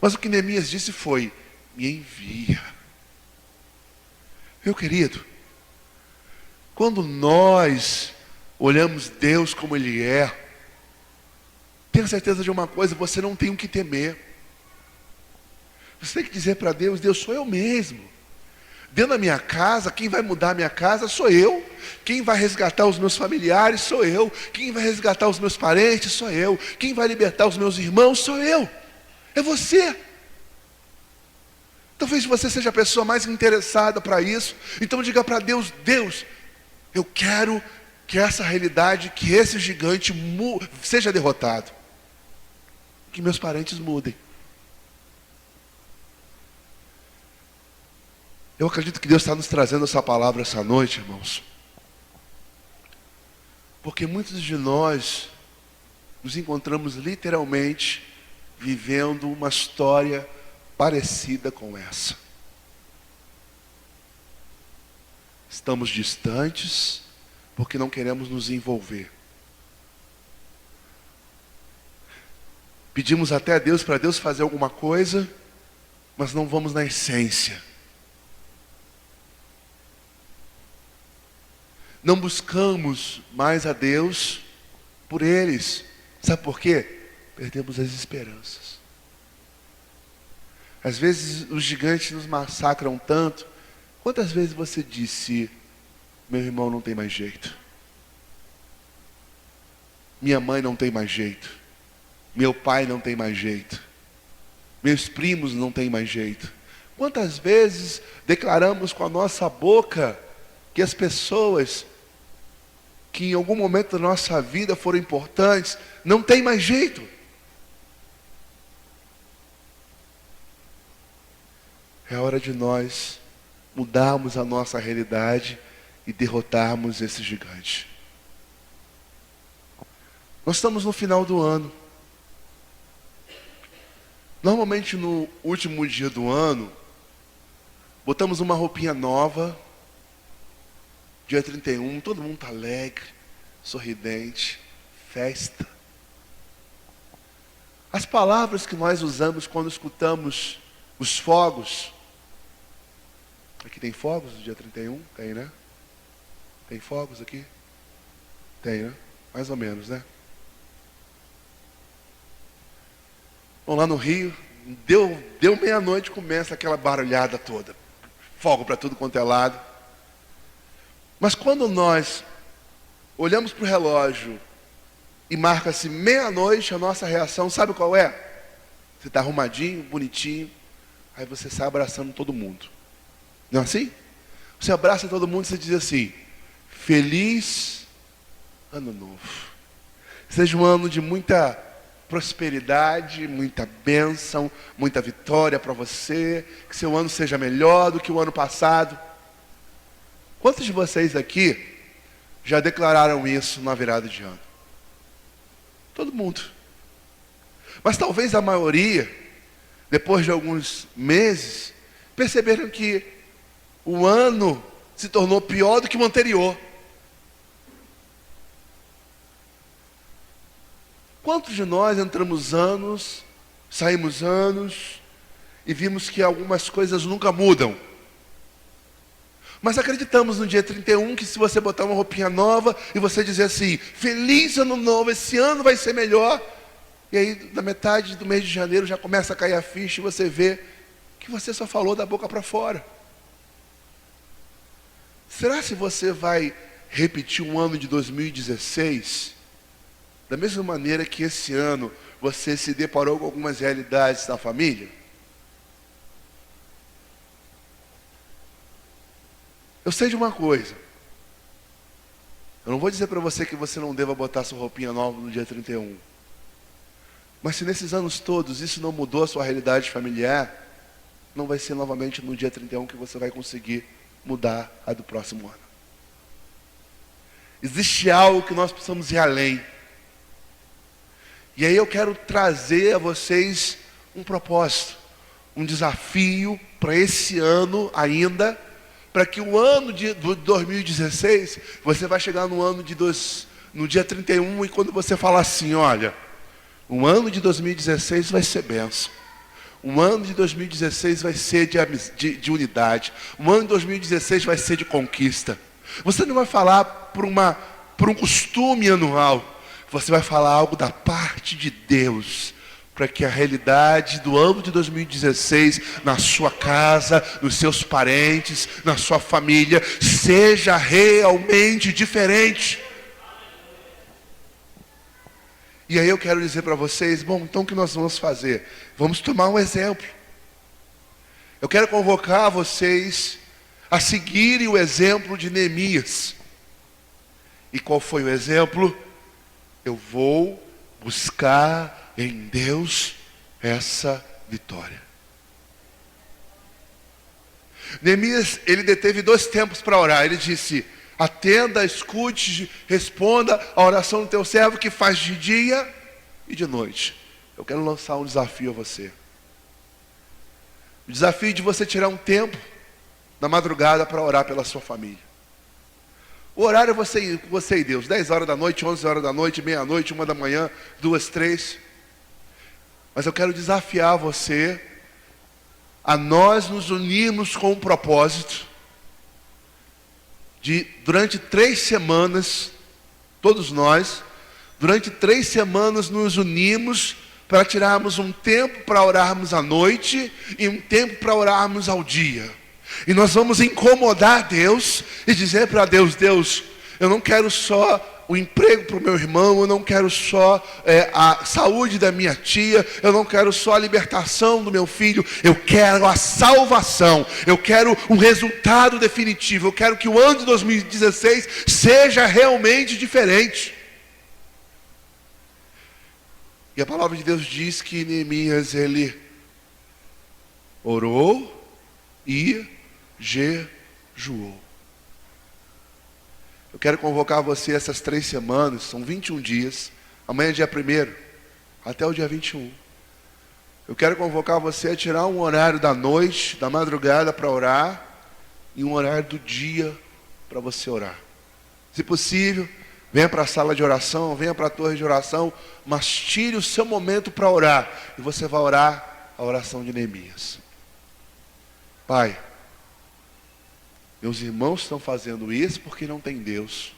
Mas o que Neemias disse foi: me envia. Meu querido, quando nós olhamos Deus como Ele é, tenha certeza de uma coisa: você não tem o que temer. Você tem que dizer para Deus: Deus, sou eu mesmo. Dentro da minha casa, quem vai mudar a minha casa sou eu. Quem vai resgatar os meus familiares sou eu. Quem vai resgatar os meus parentes sou eu. Quem vai libertar os meus irmãos sou eu. É você. Talvez você seja a pessoa mais interessada para isso. Então diga para Deus: Deus, eu quero que essa realidade, que esse gigante seja derrotado. Que meus parentes mudem. Eu acredito que Deus está nos trazendo essa palavra essa noite, irmãos. Porque muitos de nós nos encontramos literalmente vivendo uma história parecida com essa. Estamos distantes porque não queremos nos envolver. Pedimos até a Deus para Deus fazer alguma coisa, mas não vamos na essência. Não buscamos mais a Deus por eles. Sabe por quê? Perdemos as esperanças. Às vezes os gigantes nos massacram tanto. Quantas vezes você disse: meu irmão não tem mais jeito? minha mãe não tem mais jeito, meu pai não tem mais jeito, meus primos não têm mais jeito. Quantas vezes declaramos com a nossa boca que as pessoas que em algum momento da nossa vida foram importantes não têm mais jeito? É hora de nós mudarmos a nossa realidade e derrotarmos esse gigante. Nós estamos no final do ano. Normalmente no último dia do ano, botamos uma roupinha nova. Dia 31, todo mundo está alegre, sorridente, festa. As palavras que nós usamos quando escutamos os fogos. Aqui tem fogos no dia 31? Tem, né? Tem fogos aqui? Tem, né? Mais ou menos, né? Bom, lá no Rio, deu meia-noite, começa aquela barulhada toda. Fogo para tudo quanto é lado. Mas quando nós olhamos para o relógio e marca-se meia-noite, a nossa reação, sabe qual é? Você está arrumadinho, bonitinho, aí você sai abraçando todo mundo. Não é assim? Você abraça todo mundo e você diz assim: Feliz Ano Novo. Seja um ano de muita prosperidade, muita bênção, muita vitória para você. Que seu ano seja melhor do que o ano passado. Quantos de vocês aqui já declararam isso na virada de ano? Todo mundo. Mas talvez a maioria, depois de alguns meses, perceberam que o ano se tornou pior do que o anterior. Quantos de nós entramos anos, saímos anos e vimos que algumas coisas nunca mudam? Mas acreditamos no dia 31 que se você botar uma roupinha nova e você dizer assim: Feliz Ano Novo, esse ano vai ser melhor. E aí na metade do mês de janeiro já começa a cair a ficha e você vê que você só falou da boca para fora. Será se você vai repetir um ano de 2016 da mesma maneira que esse ano você se deparou com algumas realidades da família? Eu sei de uma coisa. Eu não vou dizer para você que você não deva botar sua roupinha nova no dia 31. Mas se nesses anos todos isso não mudou a sua realidade familiar, não vai ser novamente no dia 31 que você vai conseguir mudar a do próximo ano. Existe algo que nós precisamos ir além. E aí eu quero trazer a vocês um propósito, um desafio para esse ano ainda, para que o ano de 2016, você vai chegar no dia 31 e quando você falar assim: olha, o ano de 2016 vai ser bênção. Um ano de 2016 vai ser de unidade. Um ano de 2016 vai ser de conquista. Você não vai falar por um costume anual. Você vai falar algo da parte de Deus, para que a realidade do ano de 2016, na sua casa, nos seus parentes, na sua família, seja realmente diferente. E aí eu quero dizer para vocês, bom, então o que nós vamos fazer? Vamos tomar um exemplo. Eu quero convocar vocês a seguirem o exemplo de Neemias. E qual foi o exemplo? Eu vou buscar em Deus essa vitória. Neemias, ele deteve 2 tempos para orar. Ele disse: atenda, escute, responda a oração do teu servo que faz de dia e de noite. Eu quero lançar um desafio a você. O desafio de você tirar um tempo na madrugada para orar pela sua família. O horário é você e Deus. 10 horas da noite, 11 horas da noite, meia-noite, 1 da manhã, 2, 3. Mas eu quero desafiar você a nós nos unirmos com um propósito de, durante 3 semanas, todos nós, durante 3 semanas nos unimos para tirarmos um tempo para orarmos à noite e um tempo para orarmos ao dia. E nós vamos incomodar Deus e dizer para Deus: Deus, eu não quero só o emprego para o meu irmão, eu não quero só a saúde da minha tia, eu não quero só a libertação do meu filho, eu quero a salvação, eu quero um resultado definitivo, eu quero que o ano de 2016 seja realmente diferente. E a palavra de Deus diz que Neemias, ele orou e jejuou. Eu quero convocar você essas 3 semanas, são 21 dias, amanhã é dia 1º, até o dia 21. Eu quero convocar você a tirar um horário da noite, da madrugada para orar, e um horário do dia para você orar. Se possível, venha para a sala de oração, venha para a torre de oração, mas tire o seu momento para orar, e você vai orar a oração de Neemias. Pai, meus irmãos estão fazendo isso porque não tem Deus.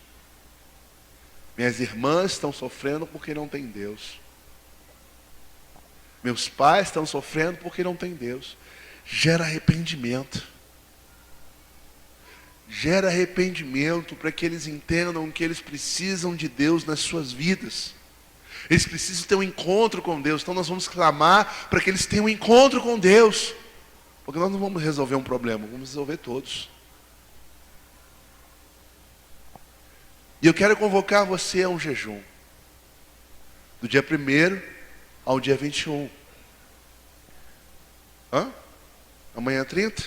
Minhas irmãs estão sofrendo porque não tem Deus. Meus pais estão sofrendo porque não tem Deus. Gera arrependimento. Gera arrependimento para que eles entendam que eles precisam de Deus nas suas vidas. Eles precisam ter um encontro com Deus. Então nós vamos clamar para que eles tenham um encontro com Deus. Porque nós não vamos resolver um problema, vamos resolver todos. E eu quero convocar você a um jejum. Do dia 1º ao dia 21. Amanhã é 30?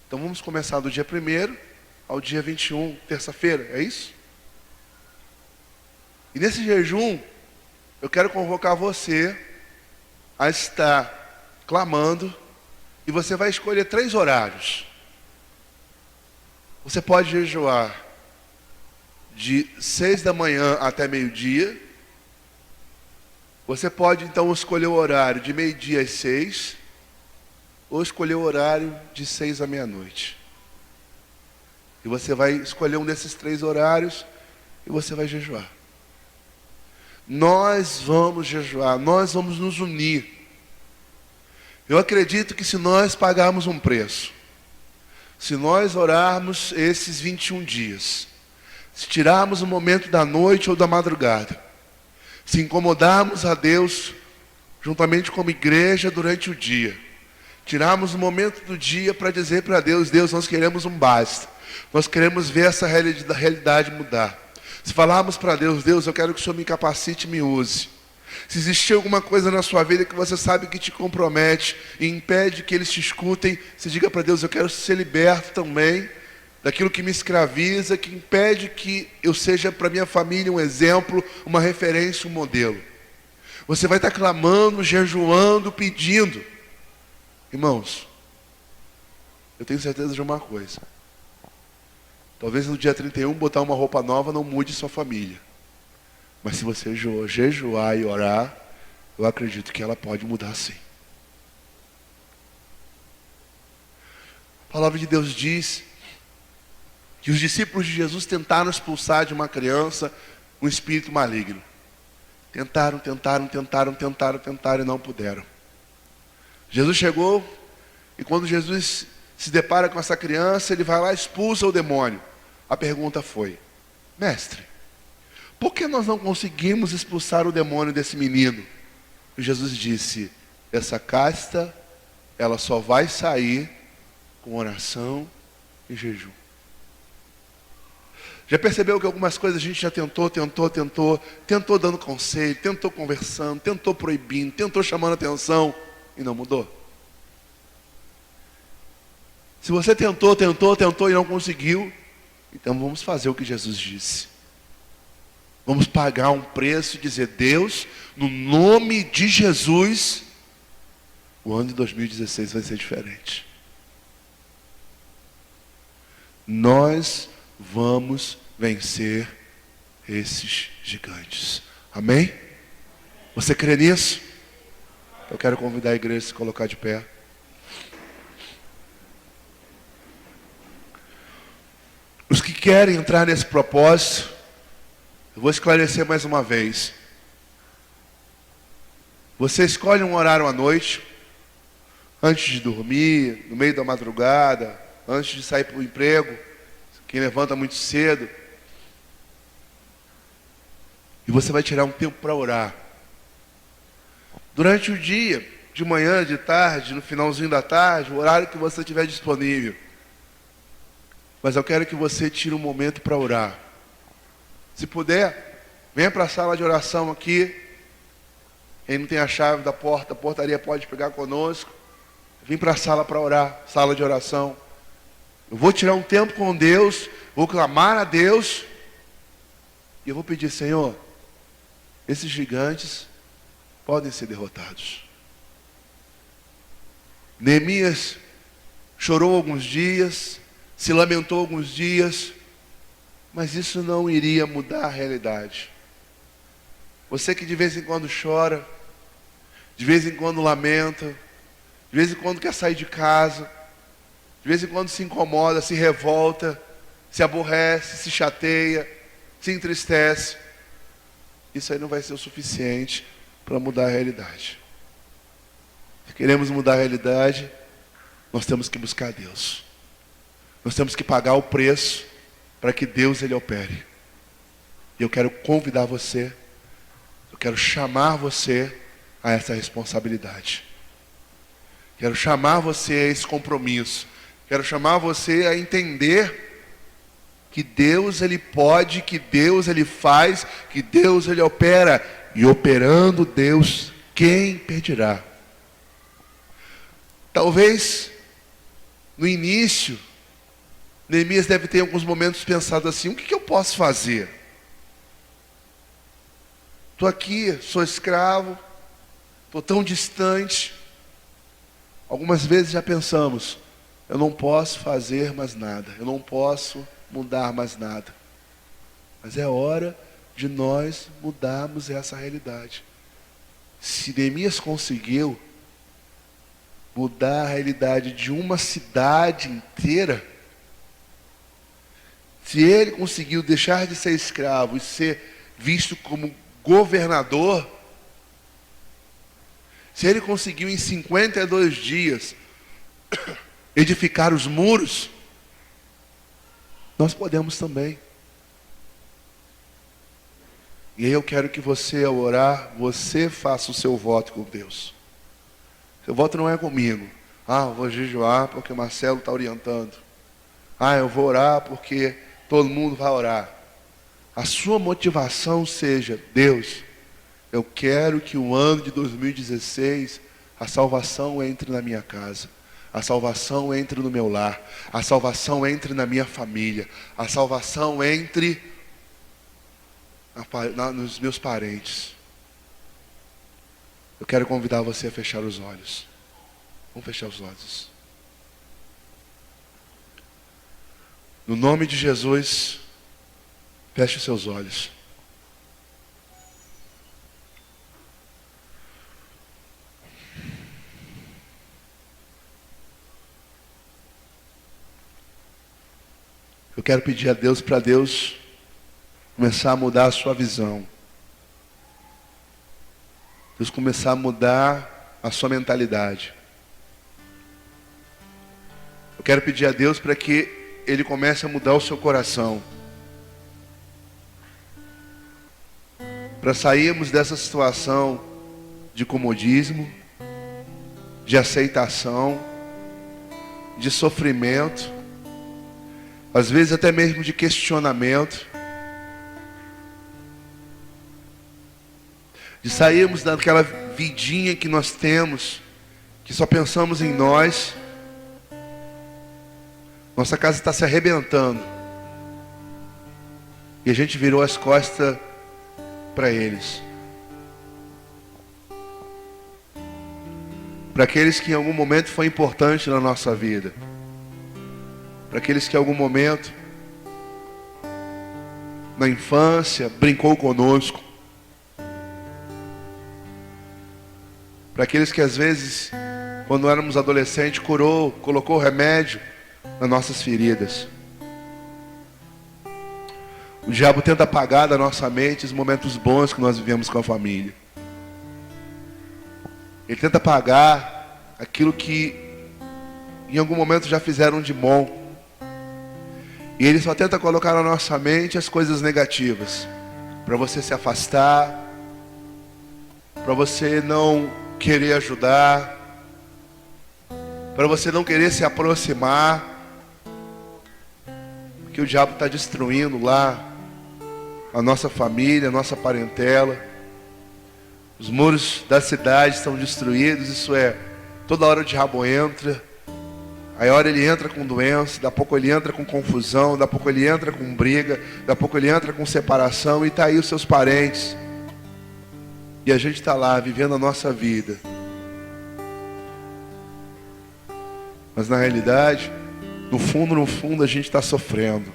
Então vamos começar do dia 1º ao dia 21, terça-feira, é isso? E nesse jejum, eu quero convocar você a estar clamando, e você vai escolher 3 horários. Você pode jejuar de 6 da manhã até meio-dia. Você pode então escolher o horário de meio-dia às 6, ou escolher o horário de 6 à meia-noite. E você vai escolher um desses 3 horários e você vai jejuar. Nós vamos jejuar, nós vamos nos unir. Eu acredito que se nós pagarmos um preço, se nós orarmos esses 21 dias, se tirarmos o momento da noite ou da madrugada, se incomodarmos a Deus juntamente como igreja durante o dia, tirarmos o momento do dia para dizer para Deus, Deus, nós queremos um basta, nós queremos ver essa realidade mudar. Se falarmos para Deus, Deus, eu quero que o Senhor me capacite e me use. Se existir alguma coisa na sua vida que você sabe que te compromete e impede que eles te escutem, você diga para Deus, eu quero ser liberto também daquilo que me escraviza, que impede que eu seja para minha família um exemplo, uma referência, um modelo. Você vai estar clamando, jejuando, pedindo. Irmãos, eu tenho certeza de uma coisa. Talvez no dia 31 botar uma roupa nova não mude sua família. Mas se você jejuar e orar, eu acredito que ela pode mudar sim. A palavra de Deus diz que os discípulos de Jesus tentaram expulsar de uma criança um espírito maligno. Tentaram e não puderam. Jesus chegou e quando Jesus se depara com essa criança, ele vai lá e expulsa o demônio. A pergunta foi, mestre, por que nós não conseguimos expulsar o demônio desse menino? E Jesus disse, essa casta, ela só vai sair com oração e jejum. Já percebeu que algumas coisas a gente já tentou dando conselho, tentou conversando, tentou proibindo, tentou chamando atenção e não mudou? Se você tentou e não conseguiu, então vamos fazer o que Jesus disse. Vamos pagar um preço e dizer, Deus, no nome de Jesus, o ano de 2016 vai ser diferente. Nós vamos vencer esses gigantes. Amém? Você crê nisso? Eu quero convidar a igreja a se colocar de pé. Os que querem entrar nesse propósito, eu vou esclarecer mais uma vez. Você escolhe um horário à noite, antes de dormir, no meio da madrugada, antes de sair para o emprego, quem levanta muito cedo. E você vai tirar um tempo para orar. Durante o dia, de manhã, de tarde, no finalzinho da tarde, o horário que você tiver disponível. Mas eu quero que você tire um momento para orar. Se puder, venha para a sala de oração aqui. Quem não tem a chave da porta, a portaria pode pegar conosco. Vim para a sala para orar, sala de oração. Eu vou tirar um tempo com Deus, vou clamar a Deus. E eu vou pedir, Senhor, esses gigantes podem ser derrotados. Neemias chorou alguns dias, se lamentou alguns dias, mas isso não iria mudar a realidade. Você que de vez em quando chora, de vez em quando lamenta, de vez em quando quer sair de casa, de vez em quando se incomoda, se revolta, se aborrece, se chateia, se entristece, isso aí não vai ser o suficiente para mudar a realidade. Se queremos mudar a realidade, nós temos que buscar Deus. Nós temos que pagar o preço para que Deus ele opere. E eu quero convidar você, eu quero chamar você a essa responsabilidade. Quero chamar você a esse compromisso. Quero chamar você a entender que Deus ele pode, que Deus ele faz, que Deus ele opera. E operando Deus, quem impedirá? Talvez, no início, Neemias deve ter em alguns momentos pensado assim, o que eu posso fazer? Estou aqui, sou escravo, estou tão distante. Algumas vezes já pensamos, eu não posso fazer mais nada, eu não posso mudar mais nada. Mas é hora de nós mudarmos essa realidade. Se Neemias conseguiu mudar a realidade de uma cidade inteira, se ele conseguiu deixar de ser escravo e ser visto como governador, se ele conseguiu em 52 dias edificar os muros, nós podemos também. E aí eu quero que você, ao orar, você faça o seu voto com Deus. Seu voto não é comigo. Eu vou jejuar porque o Marcelo está orientando. Eu vou orar porque todo mundo vai orar. A sua motivação seja, Deus, eu quero que o ano de 2016, a salvação entre na minha casa. A salvação entre no meu lar. A salvação entre na minha família. A salvação entre nos meus parentes. Eu quero convidar você a fechar os olhos. Vamos fechar os olhos. No nome de Jesus, feche os seus olhos. Eu quero pedir a Deus para Deus começar a mudar a sua visão. Deus começar a mudar a sua mentalidade. Eu quero pedir a Deus para que Ele comece a mudar o seu coração. Para sairmos dessa situação de comodismo, de aceitação, de sofrimento, às vezes até mesmo de questionamento, de sairmos daquela vidinha que nós temos, que só pensamos em nós. Nossa casa está se arrebentando e a gente virou as costas para eles, para aqueles que em algum momento foi importante na nossa vida, para aqueles que em algum momento na infância brincou conosco, para aqueles que às vezes quando éramos adolescentes colocou remédio nas nossas feridas. O diabo tenta apagar da nossa mente os momentos bons que nós vivemos com a família. Ele tenta apagar aquilo que em algum momento já fizeram de bom. E ele só tenta colocar na nossa mente as coisas negativas. para você se afastar, para você não querer ajudar, para você não querer se aproximar, porque o diabo está destruindo lá a nossa família, a nossa parentela. Os muros da cidade estão destruídos, isso é, toda hora o diabo entra. Aí hora ele entra com doença, daqui a pouco ele entra com confusão, daqui a pouco ele entra com briga, daqui a pouco ele entra com separação, e está aí os seus parentes. E a gente está lá vivendo a nossa vida. Mas na realidade, no fundo a gente está sofrendo.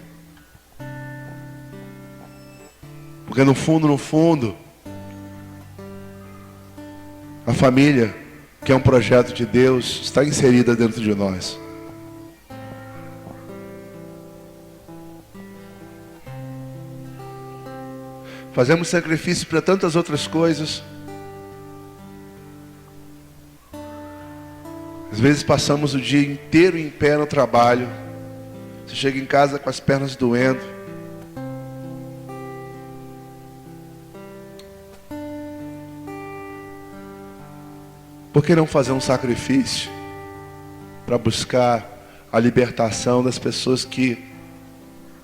Porque no fundo, a família, que é um projeto de Deus, está inserida dentro de nós. Fazemos sacrifício para tantas outras coisas. Às vezes passamos o dia inteiro em pé no trabalho. Você chega em casa com as pernas doendo. Por que não fazer um sacrifício para buscar a libertação das pessoas que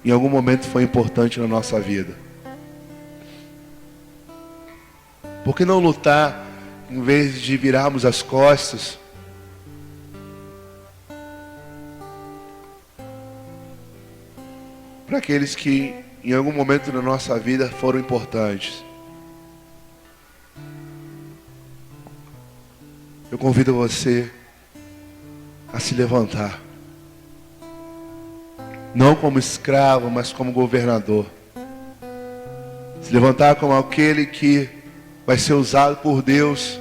em algum momento foi importante na nossa vida? Por que não lutar, em vez de virarmos as costas, para aqueles que em algum momento da nossa vida foram importantes? Eu convido você a se levantar, não como escravo, mas como governador. Se levantar como aquele que vai ser usado por Deus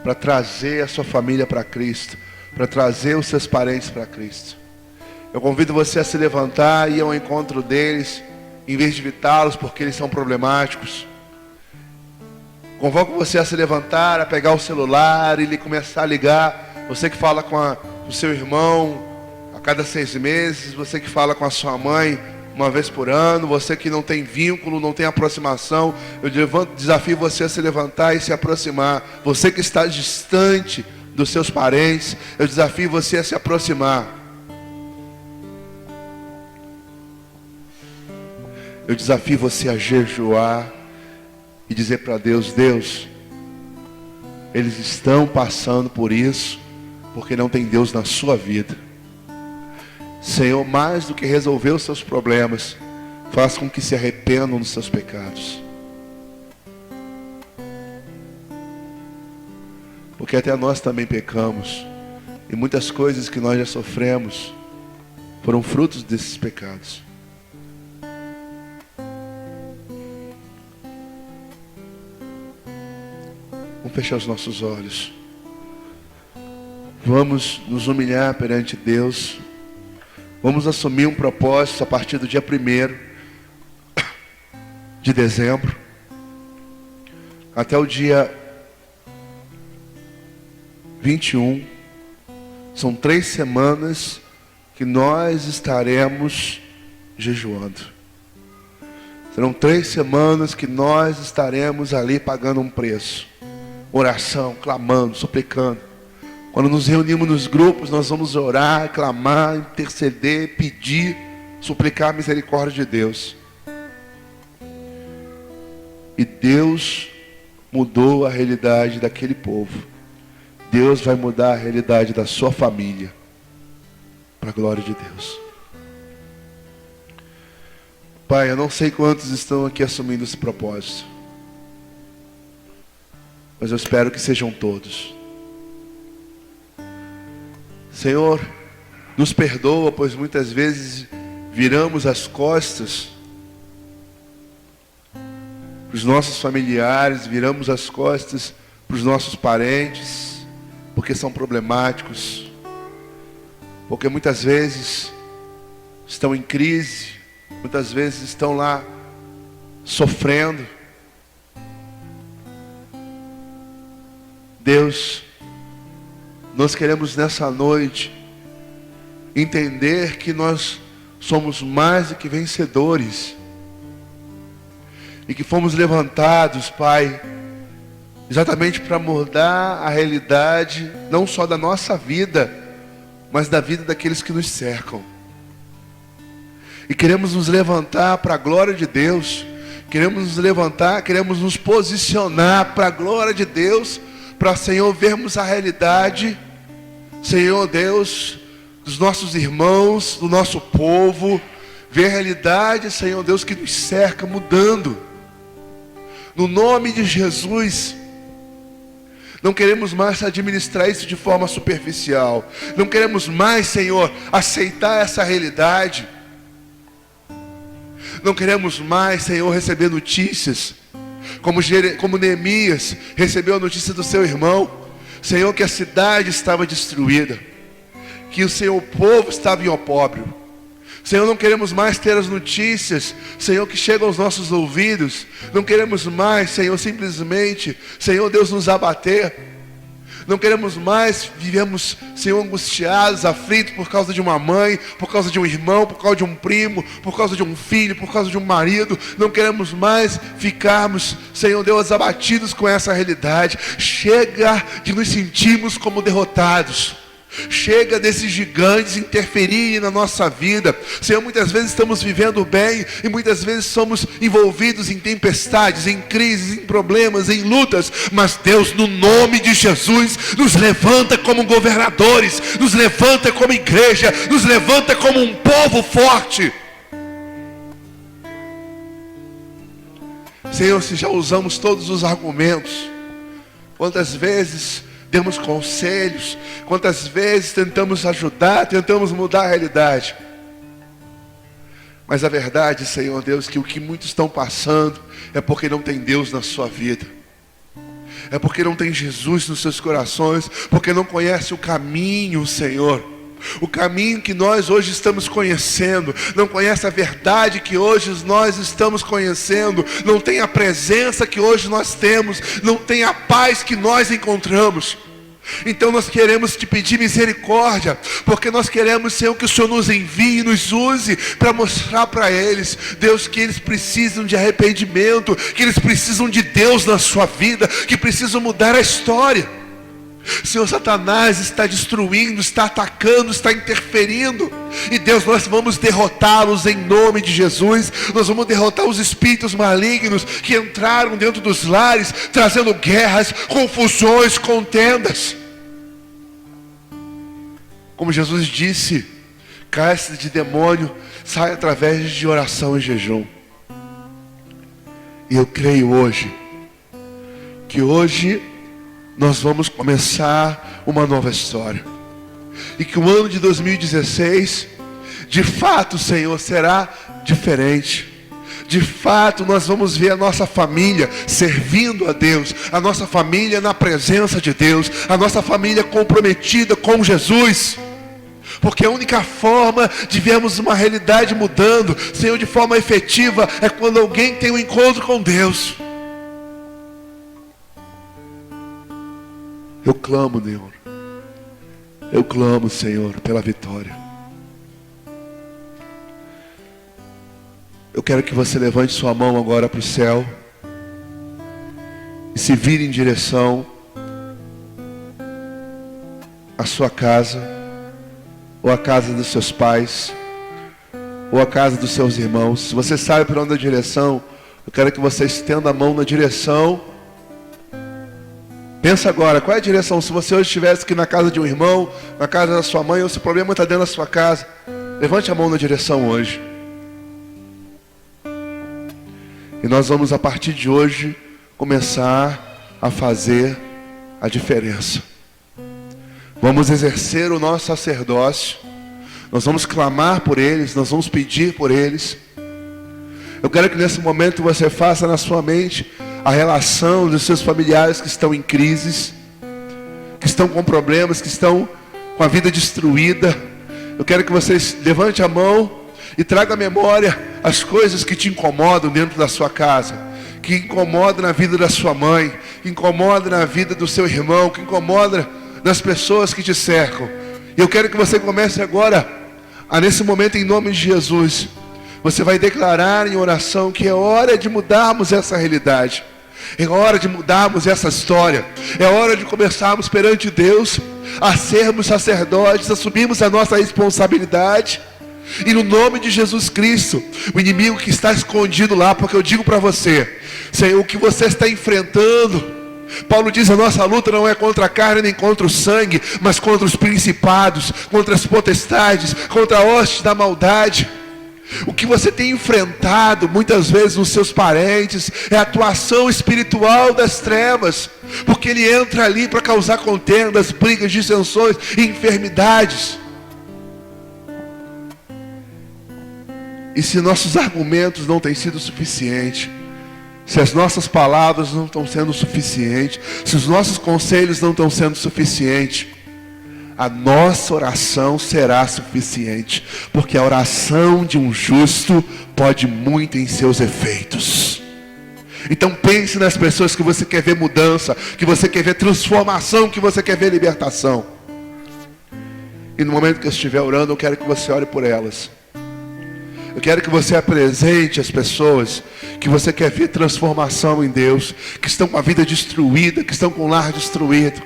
para trazer a sua família para Cristo, para trazer os seus parentes para Cristo. Eu convido você a se levantar e ir ao encontro deles, em vez de evitá-los porque eles são problemáticos. Convoco você a se levantar, a pegar o celular e começar a ligar. Você que fala com o seu irmão a cada 6 meses, você que fala com a sua mãe uma vez por ano, você que não tem vínculo, não tem aproximação, eu desafio você a se levantar e se aproximar. Você que está distante dos seus parentes, eu desafio você a se aproximar. Eu desafio você a jejuar e dizer para Deus: Deus, eles estão passando por isso porque não tem Deus na sua vida. Senhor, mais do que resolver os seus problemas, faça com que se arrependam dos seus pecados. Porque até nós também pecamos, e muitas coisas que nós já sofremos foram frutos desses pecados. Vamos fechar os nossos olhos. Vamos nos humilhar perante Deus. Vamos assumir um propósito a partir do dia 1º de dezembro até o dia 21. São 3 semanas que nós estaremos jejuando. Serão 3 semanas que nós estaremos ali pagando um preço. Oração, clamando, suplicando. Quando nos reunimos nos grupos, nós vamos orar, clamar, interceder, pedir, suplicar a misericórdia de Deus. E Deus mudou a realidade daquele povo. Deus vai mudar a realidade da sua família, para a glória de Deus. Pai, eu não sei quantos estão aqui assumindo esse propósito, mas eu espero que sejam todos. Senhor, nos perdoa, pois muitas vezes viramos as costas para os nossos familiares, viramos as costas para os nossos parentes, porque são problemáticos, porque muitas vezes estão em crise, muitas vezes estão lá sofrendo. Deus, nós queremos nessa noite entender que nós somos mais do que vencedores, e que fomos levantados, Pai, exatamente para mudar a realidade, não só da nossa vida, mas da vida daqueles que nos cercam. E queremos nos levantar para a glória de Deus, queremos nos levantar, queremos nos posicionar para a glória de Deus, para, Senhor, vermos a realidade, Senhor Deus, dos nossos irmãos, do nosso povo, ver a realidade, Senhor Deus, que nos cerca mudando. No nome de Jesus, não queremos mais administrar isso de forma superficial. Não queremos mais, Senhor, aceitar essa realidade. Não queremos mais, Senhor, receber notícias como Neemias recebeu a notícia do seu irmão, Senhor, que a cidade estava destruída, que o seu povo estava em opróbrio. Senhor, não queremos mais ter as notícias, Senhor, que chegam aos nossos ouvidos. Não queremos mais, Senhor, simplesmente, Senhor Deus, nos abater. Não queremos mais vivermos, Senhor, angustiados, aflitos por causa de uma mãe, por causa de um irmão, por causa de um primo, por causa de um filho, por causa de um marido. Não queremos mais ficarmos, Senhor Deus, abatidos com essa realidade. Chega de nos sentirmos como derrotados. Chega desses gigantes interferirem na nossa vida. Senhor, muitas vezes estamos vivendo bem e muitas vezes somos envolvidos em tempestades, em crises, em problemas, em lutas. Mas Deus, no nome de Jesus, nos levanta como governadores, nos levanta como igreja, nos levanta como um povo forte. Senhor, se já usamos todos os argumentos, quantas vezes demos conselhos, quantas vezes tentamos ajudar, tentamos mudar a realidade. Mas a verdade, Senhor Deus, que o que muitos estão passando é porque não tem Deus na sua vida. É porque não tem Jesus nos seus corações, porque não conhece o caminho, Senhor. O caminho que nós hoje estamos conhecendo, não conhece a verdade que hoje nós estamos conhecendo, não tem a presença que hoje nós temos, não tem a paz que nós encontramos. Então nós queremos te pedir misericórdia, porque nós queremos, Senhor, que o Senhor nos envie e nos use para mostrar para eles, Deus, que eles precisam de arrependimento, que eles precisam de Deus na sua vida, que precisam mudar a história. Senhor, Satanás está destruindo, está atacando, está interferindo. E Deus, nós vamos derrotá-los em nome de Jesus. Nós vamos derrotar os espíritos malignos que entraram dentro dos lares, trazendo guerras, confusões, contendas. Como Jesus disse, casta de demônio sai através de oração e jejum. E eu creio hoje, que hoje nós vamos começar uma nova história. E que o ano de 2016, de fato, Senhor, será diferente. De fato, nós vamos ver a nossa família servindo a Deus, a nossa família na presença de Deus, a nossa família comprometida com Jesus. Porque a única forma de vermos uma realidade mudando, Senhor, de forma efetiva, é quando alguém tem um encontro com Deus. Eu clamo, Senhor. Eu clamo, Senhor, pela vitória. Eu quero que você levante sua mão agora para o céu e se vire em direção à sua casa, ou à casa dos seus pais, ou à casa dos seus irmãos. Se você sabe para onde é a direção, eu quero que você estenda a mão na direção. Pensa agora, qual é a direção? Se você hoje estivesse aqui na casa de um irmão, na casa da sua mãe, ou se o problema está dentro da sua casa, levante a mão na direção hoje. E nós vamos, a partir de hoje, começar a fazer a diferença. Vamos exercer o nosso sacerdócio. Nós vamos clamar por eles, nós vamos pedir por eles. Eu quero que nesse momento você faça na sua mente a relação dos seus familiares que estão em crises, que estão com problemas, que estão com a vida destruída. Eu quero que vocês levante a mão e traga à memória as coisas que te incomodam dentro da sua casa, que incomodam na vida da sua mãe, que incomodam na vida do seu irmão, que incomodam nas pessoas que te cercam. E eu quero que você comece agora, nesse momento, em nome de Jesus, Você vai declarar em oração que é hora de mudarmos essa realidade. É hora de mudarmos essa história. É hora de começarmos perante Deus a sermos sacerdotes, assumirmos a nossa responsabilidade. E no nome de Jesus Cristo, o inimigo que está escondido lá, porque eu digo para você, Senhor, o que você está enfrentando, Paulo diz, a nossa luta não é contra a carne nem contra o sangue, mas contra os principados, contra as potestades, contra a hoste da maldade. O que você tem enfrentado muitas vezes nos seus parentes é a atuação espiritual das trevas, porque ele entra ali para causar contendas, brigas, dissensões e enfermidades. E se nossos argumentos não têm sido suficientes, se as nossas palavras não estão sendo suficientes, se os nossos conselhos não estão sendo suficientes, a nossa oração será suficiente, porque a oração de um justo pode muito em seus efeitos. Então pense nas pessoas que você quer ver mudança, que você quer ver transformação, que você quer ver libertação. E no momento que eu estiver orando, eu quero que você ore por elas. Eu quero que você apresente as pessoas que você quer ver transformação em Deus, que estão com a vida destruída, que estão com o lar destruído.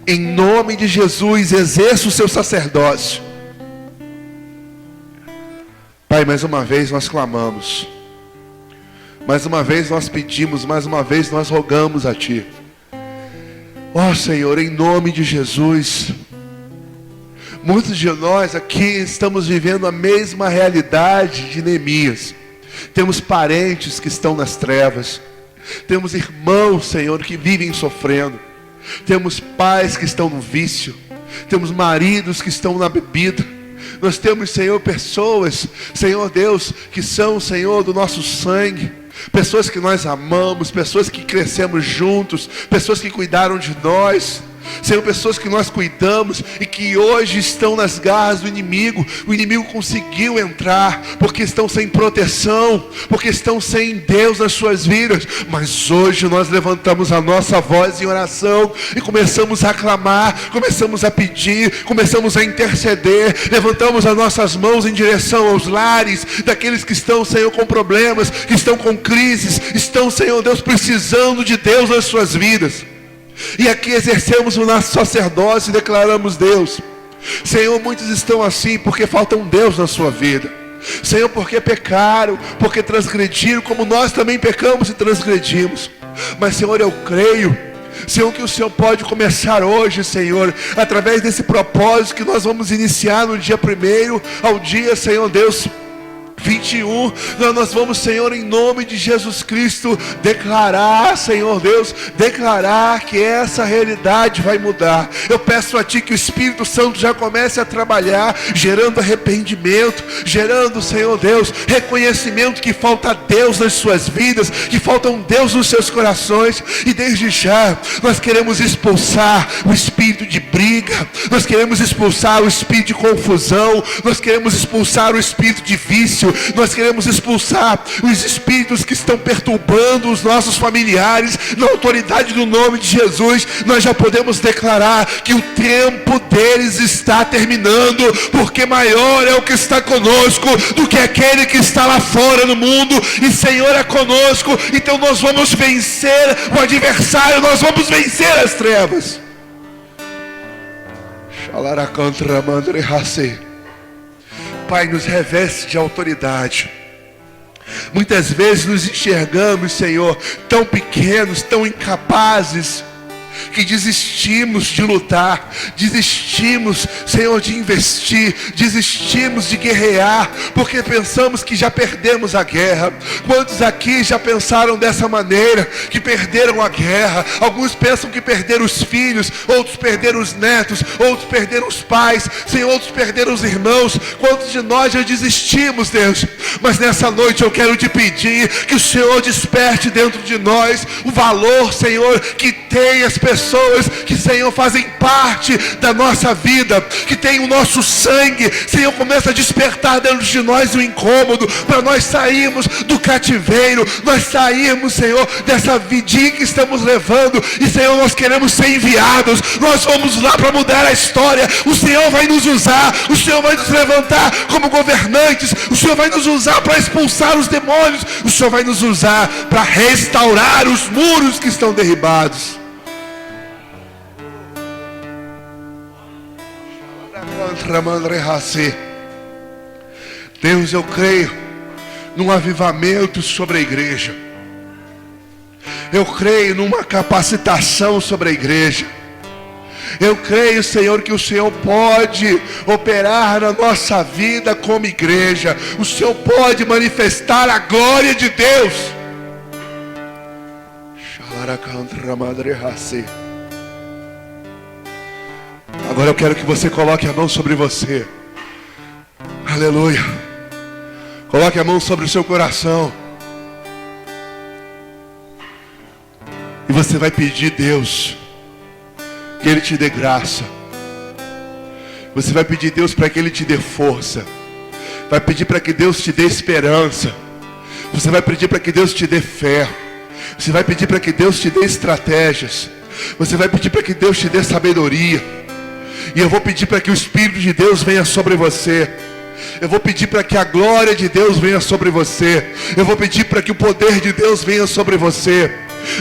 Em nome de Jesus, exerça o seu sacerdócio. Pai, mais uma vez nós clamamos. Mais uma vez nós pedimos, mais uma vez nós rogamos a Ti. Ó Senhor, em nome de Jesus. Muitos de nós aqui estamos vivendo a mesma realidade de Neemias. Temos parentes que estão nas trevas. Temos irmãos, Senhor, que vivem sofrendo. Temos pais que estão no vício. Temos maridos que estão na bebida. Nós temos, Senhor, pessoas, Senhor Deus, que são, Senhor, do nosso sangue. Pessoas que nós amamos, pessoas que crescemos juntos, pessoas que cuidaram de nós. Senhor, pessoas que nós cuidamos e que hoje estão nas garras do inimigo. O inimigo conseguiu entrar porque estão sem proteção, porque estão sem Deus nas suas vidas. Mas hoje nós levantamos a nossa voz em oração e começamos a clamar, começamos a pedir, começamos a interceder. Levantamos as nossas mãos em direção aos lares daqueles que estão, Senhor, com problemas, que estão com crises, estão, Senhor Deus, precisando de Deus nas suas vidas. E aqui exercemos o nosso sacerdócio e declaramos Deus. Senhor, muitos estão assim porque faltam Deus na sua vida. Senhor, porque pecaram, porque transgrediram, como nós também pecamos e transgredimos. Mas Senhor, eu creio, Senhor, que o Senhor pode começar hoje, Senhor, através desse propósito que nós vamos iniciar no dia 1º ao dia, Senhor Deus, 21, nós vamos, Senhor, em nome de Jesus Cristo, declarar, Senhor Deus, declarar que essa realidade vai mudar. Eu peço a Ti que o Espírito Santo já comece a trabalhar, gerando arrependimento, gerando, Senhor Deus, reconhecimento que falta Deus nas suas vidas, que falta um Deus nos seus corações. E desde já, nós queremos expulsar o espírito de briga, nós queremos expulsar o espírito de confusão, nós queremos expulsar o espírito de vício, nós queremos expulsar os espíritos que estão perturbando os nossos familiares. Na autoridade do nome de Jesus, nós já podemos declarar que o tempo deles está terminando, porque maior é o que está conosco do que aquele que está lá fora no mundo. E Senhor é conosco, então nós vamos vencer o adversário, nós vamos vencer as trevas. Pai, nos reveste de autoridade. Muitas vezes nos enxergamos, Senhor, tão pequenos, tão incapazes, que desistimos de lutar, desistimos, Senhor, de investir, desistimos de guerrear, porque pensamos que já perdemos a guerra. Quantos aqui já pensaram dessa maneira, que perderam a guerra? Alguns pensam que perderam os filhos, outros perderam os netos, outros perderam os pais, Senhor, outros perderam os irmãos. Quantos de nós já desistimos, Deus? Mas nessa noite eu quero te pedir que o Senhor desperte dentro de nós o valor, Senhor, que tem as pessoas que, Senhor, fazem parte da nossa vida, que tem o nosso sangue. Senhor, começa a despertar dentro de nós o incômodo, para nós sairmos do cativeiro, nós sairmos, Senhor, dessa vidinha que estamos levando. E, Senhor, nós queremos ser enviados, nós vamos lá para mudar a história. O Senhor vai nos usar, o Senhor vai nos levantar como governantes, o Senhor vai nos usar para expulsar os demônios, o Senhor vai nos usar para restaurar os muros que estão derribados. Deus, eu creio num avivamento sobre a igreja. Eu creio numa capacitação sobre a igreja. Eu creio, Senhor, que o Senhor pode operar na nossa vida como igreja. O Senhor pode manifestar a glória de Deus. Agora eu quero que você coloque a mão sobre você. Aleluia. Coloque a mão sobre o seu coração. E você vai pedir a Deus que Ele te dê graça. Você vai pedir a Deus para que Ele te dê força. Vai pedir para que Deus te dê esperança. Você vai pedir para que Deus te dê fé. Você vai pedir para que Deus te dê estratégias. Você vai pedir para que Deus te dê sabedoria. E eu vou pedir para que o Espírito de Deus venha sobre você. Eu vou pedir para que a glória de Deus venha sobre você. Eu vou pedir para que o poder de Deus venha sobre você.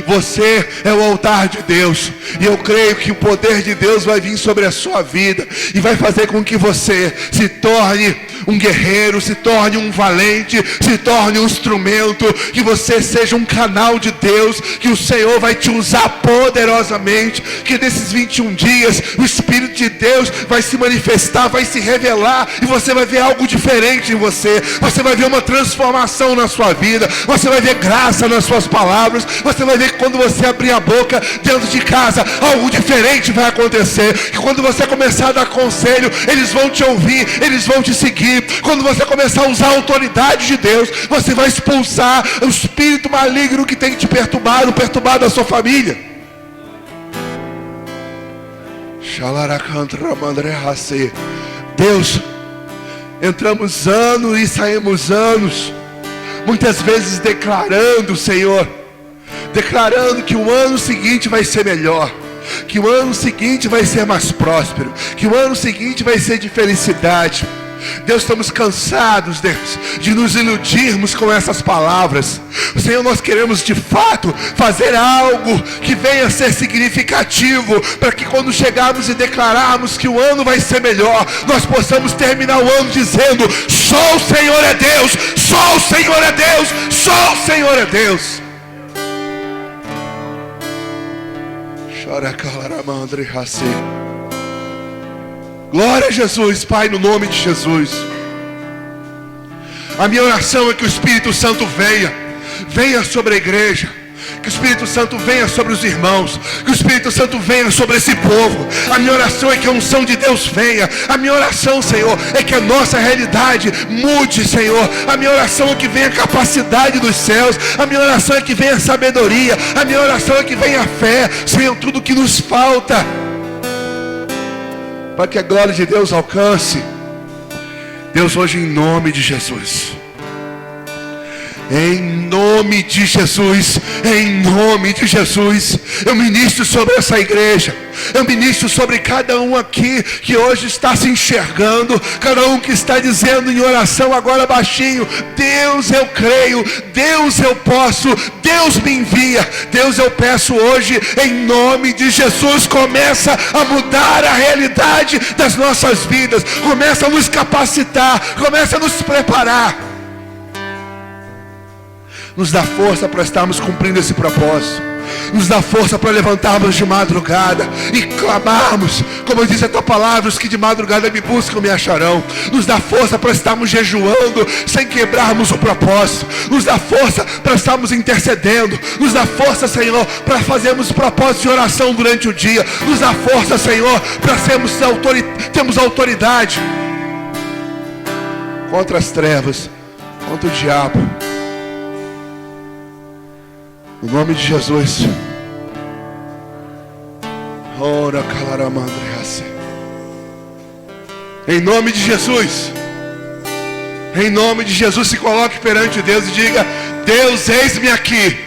Você é o altar de Deus. E eu creio que o poder de Deus vai vir sobre a sua vida. E vai fazer com que você se torne um guerreiro, se torne um valente, se torne um instrumento. Que você seja um canal de Deus. Que o Senhor vai te usar poderosamente. Que nesses 21 dias o Espírito de Deus vai se manifestar, vai se revelar. E você vai ver algo diferente em você. Você vai ver uma transformação na sua vida. Você vai ver graça nas suas palavras. Você vai ver que quando você abrir a boca dentro de casa, algo diferente vai acontecer. Que quando você começar a dar conselho, eles vão te ouvir, eles vão te seguir. Quando você começar a usar a autoridade de Deus, você vai expulsar o espírito maligno que tem te perturbado a sua família. Deus, entramos anos e saímos anos, muitas vezes declarando, Senhor, declarando que o ano seguinte vai ser melhor, que o ano seguinte vai ser mais próspero, que o ano seguinte vai ser de felicidade. Deus, estamos cansados, Deus, de nos iludirmos com essas palavras. Senhor, nós queremos de fato fazer algo que venha a ser significativo, para que quando chegarmos e declararmos que o ano vai ser melhor, nós possamos terminar o ano dizendo: só o Senhor é Deus, só o Senhor é Deus, só o Senhor é Deus. Glória a Jesus, Pai, no nome de Jesus. A minha oração é que o Espírito Santo venha sobre a igreja. Que o Espírito Santo venha sobre os irmãos. Que o Espírito Santo venha sobre esse povo. A minha oração é que a unção de Deus venha. A minha oração, Senhor, é que a nossa realidade mude, Senhor. A minha oração é que venha a capacidade dos céus. A minha oração é que venha a sabedoria. A minha oração é que venha a fé. Senhor, tudo que nos falta, para que a glória de Deus alcance. Deus, hoje em nome de Jesus, em nome de Jesus, em nome de Jesus, eu ministro sobre essa igreja. Eu ministro sobre cada um aqui que hoje está se enxergando, cada um que está dizendo em oração agora baixinho: Deus, eu creio, Deus, eu posso, Deus me envia. Deus, eu peço hoje em nome de Jesus, começa a mudar a realidade das nossas vidas, começa a nos capacitar, começa a nos preparar. Nos dá força para estarmos cumprindo esse propósito. Nos dá força para levantarmos de madrugada e clamarmos, como diz a tua palavra: os que de madrugada me buscam me acharão. Nos dá força para estarmos jejuando sem quebrarmos o propósito. Nos dá força para estarmos intercedendo. Nos dá força, Senhor, para fazermos propósito de oração durante o dia. Nos dá força, Senhor, para termos autoridade contra as trevas, contra o diabo. No nome de Jesus. Ora calaramandreace. Em nome de Jesus. Em nome de Jesus, se coloque perante Deus e diga: Deus, eis-me aqui.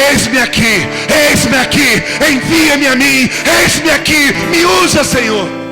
Eis-me aqui. Eis-me aqui. Envia-me a mim. Eis-me aqui. Me usa, Senhor.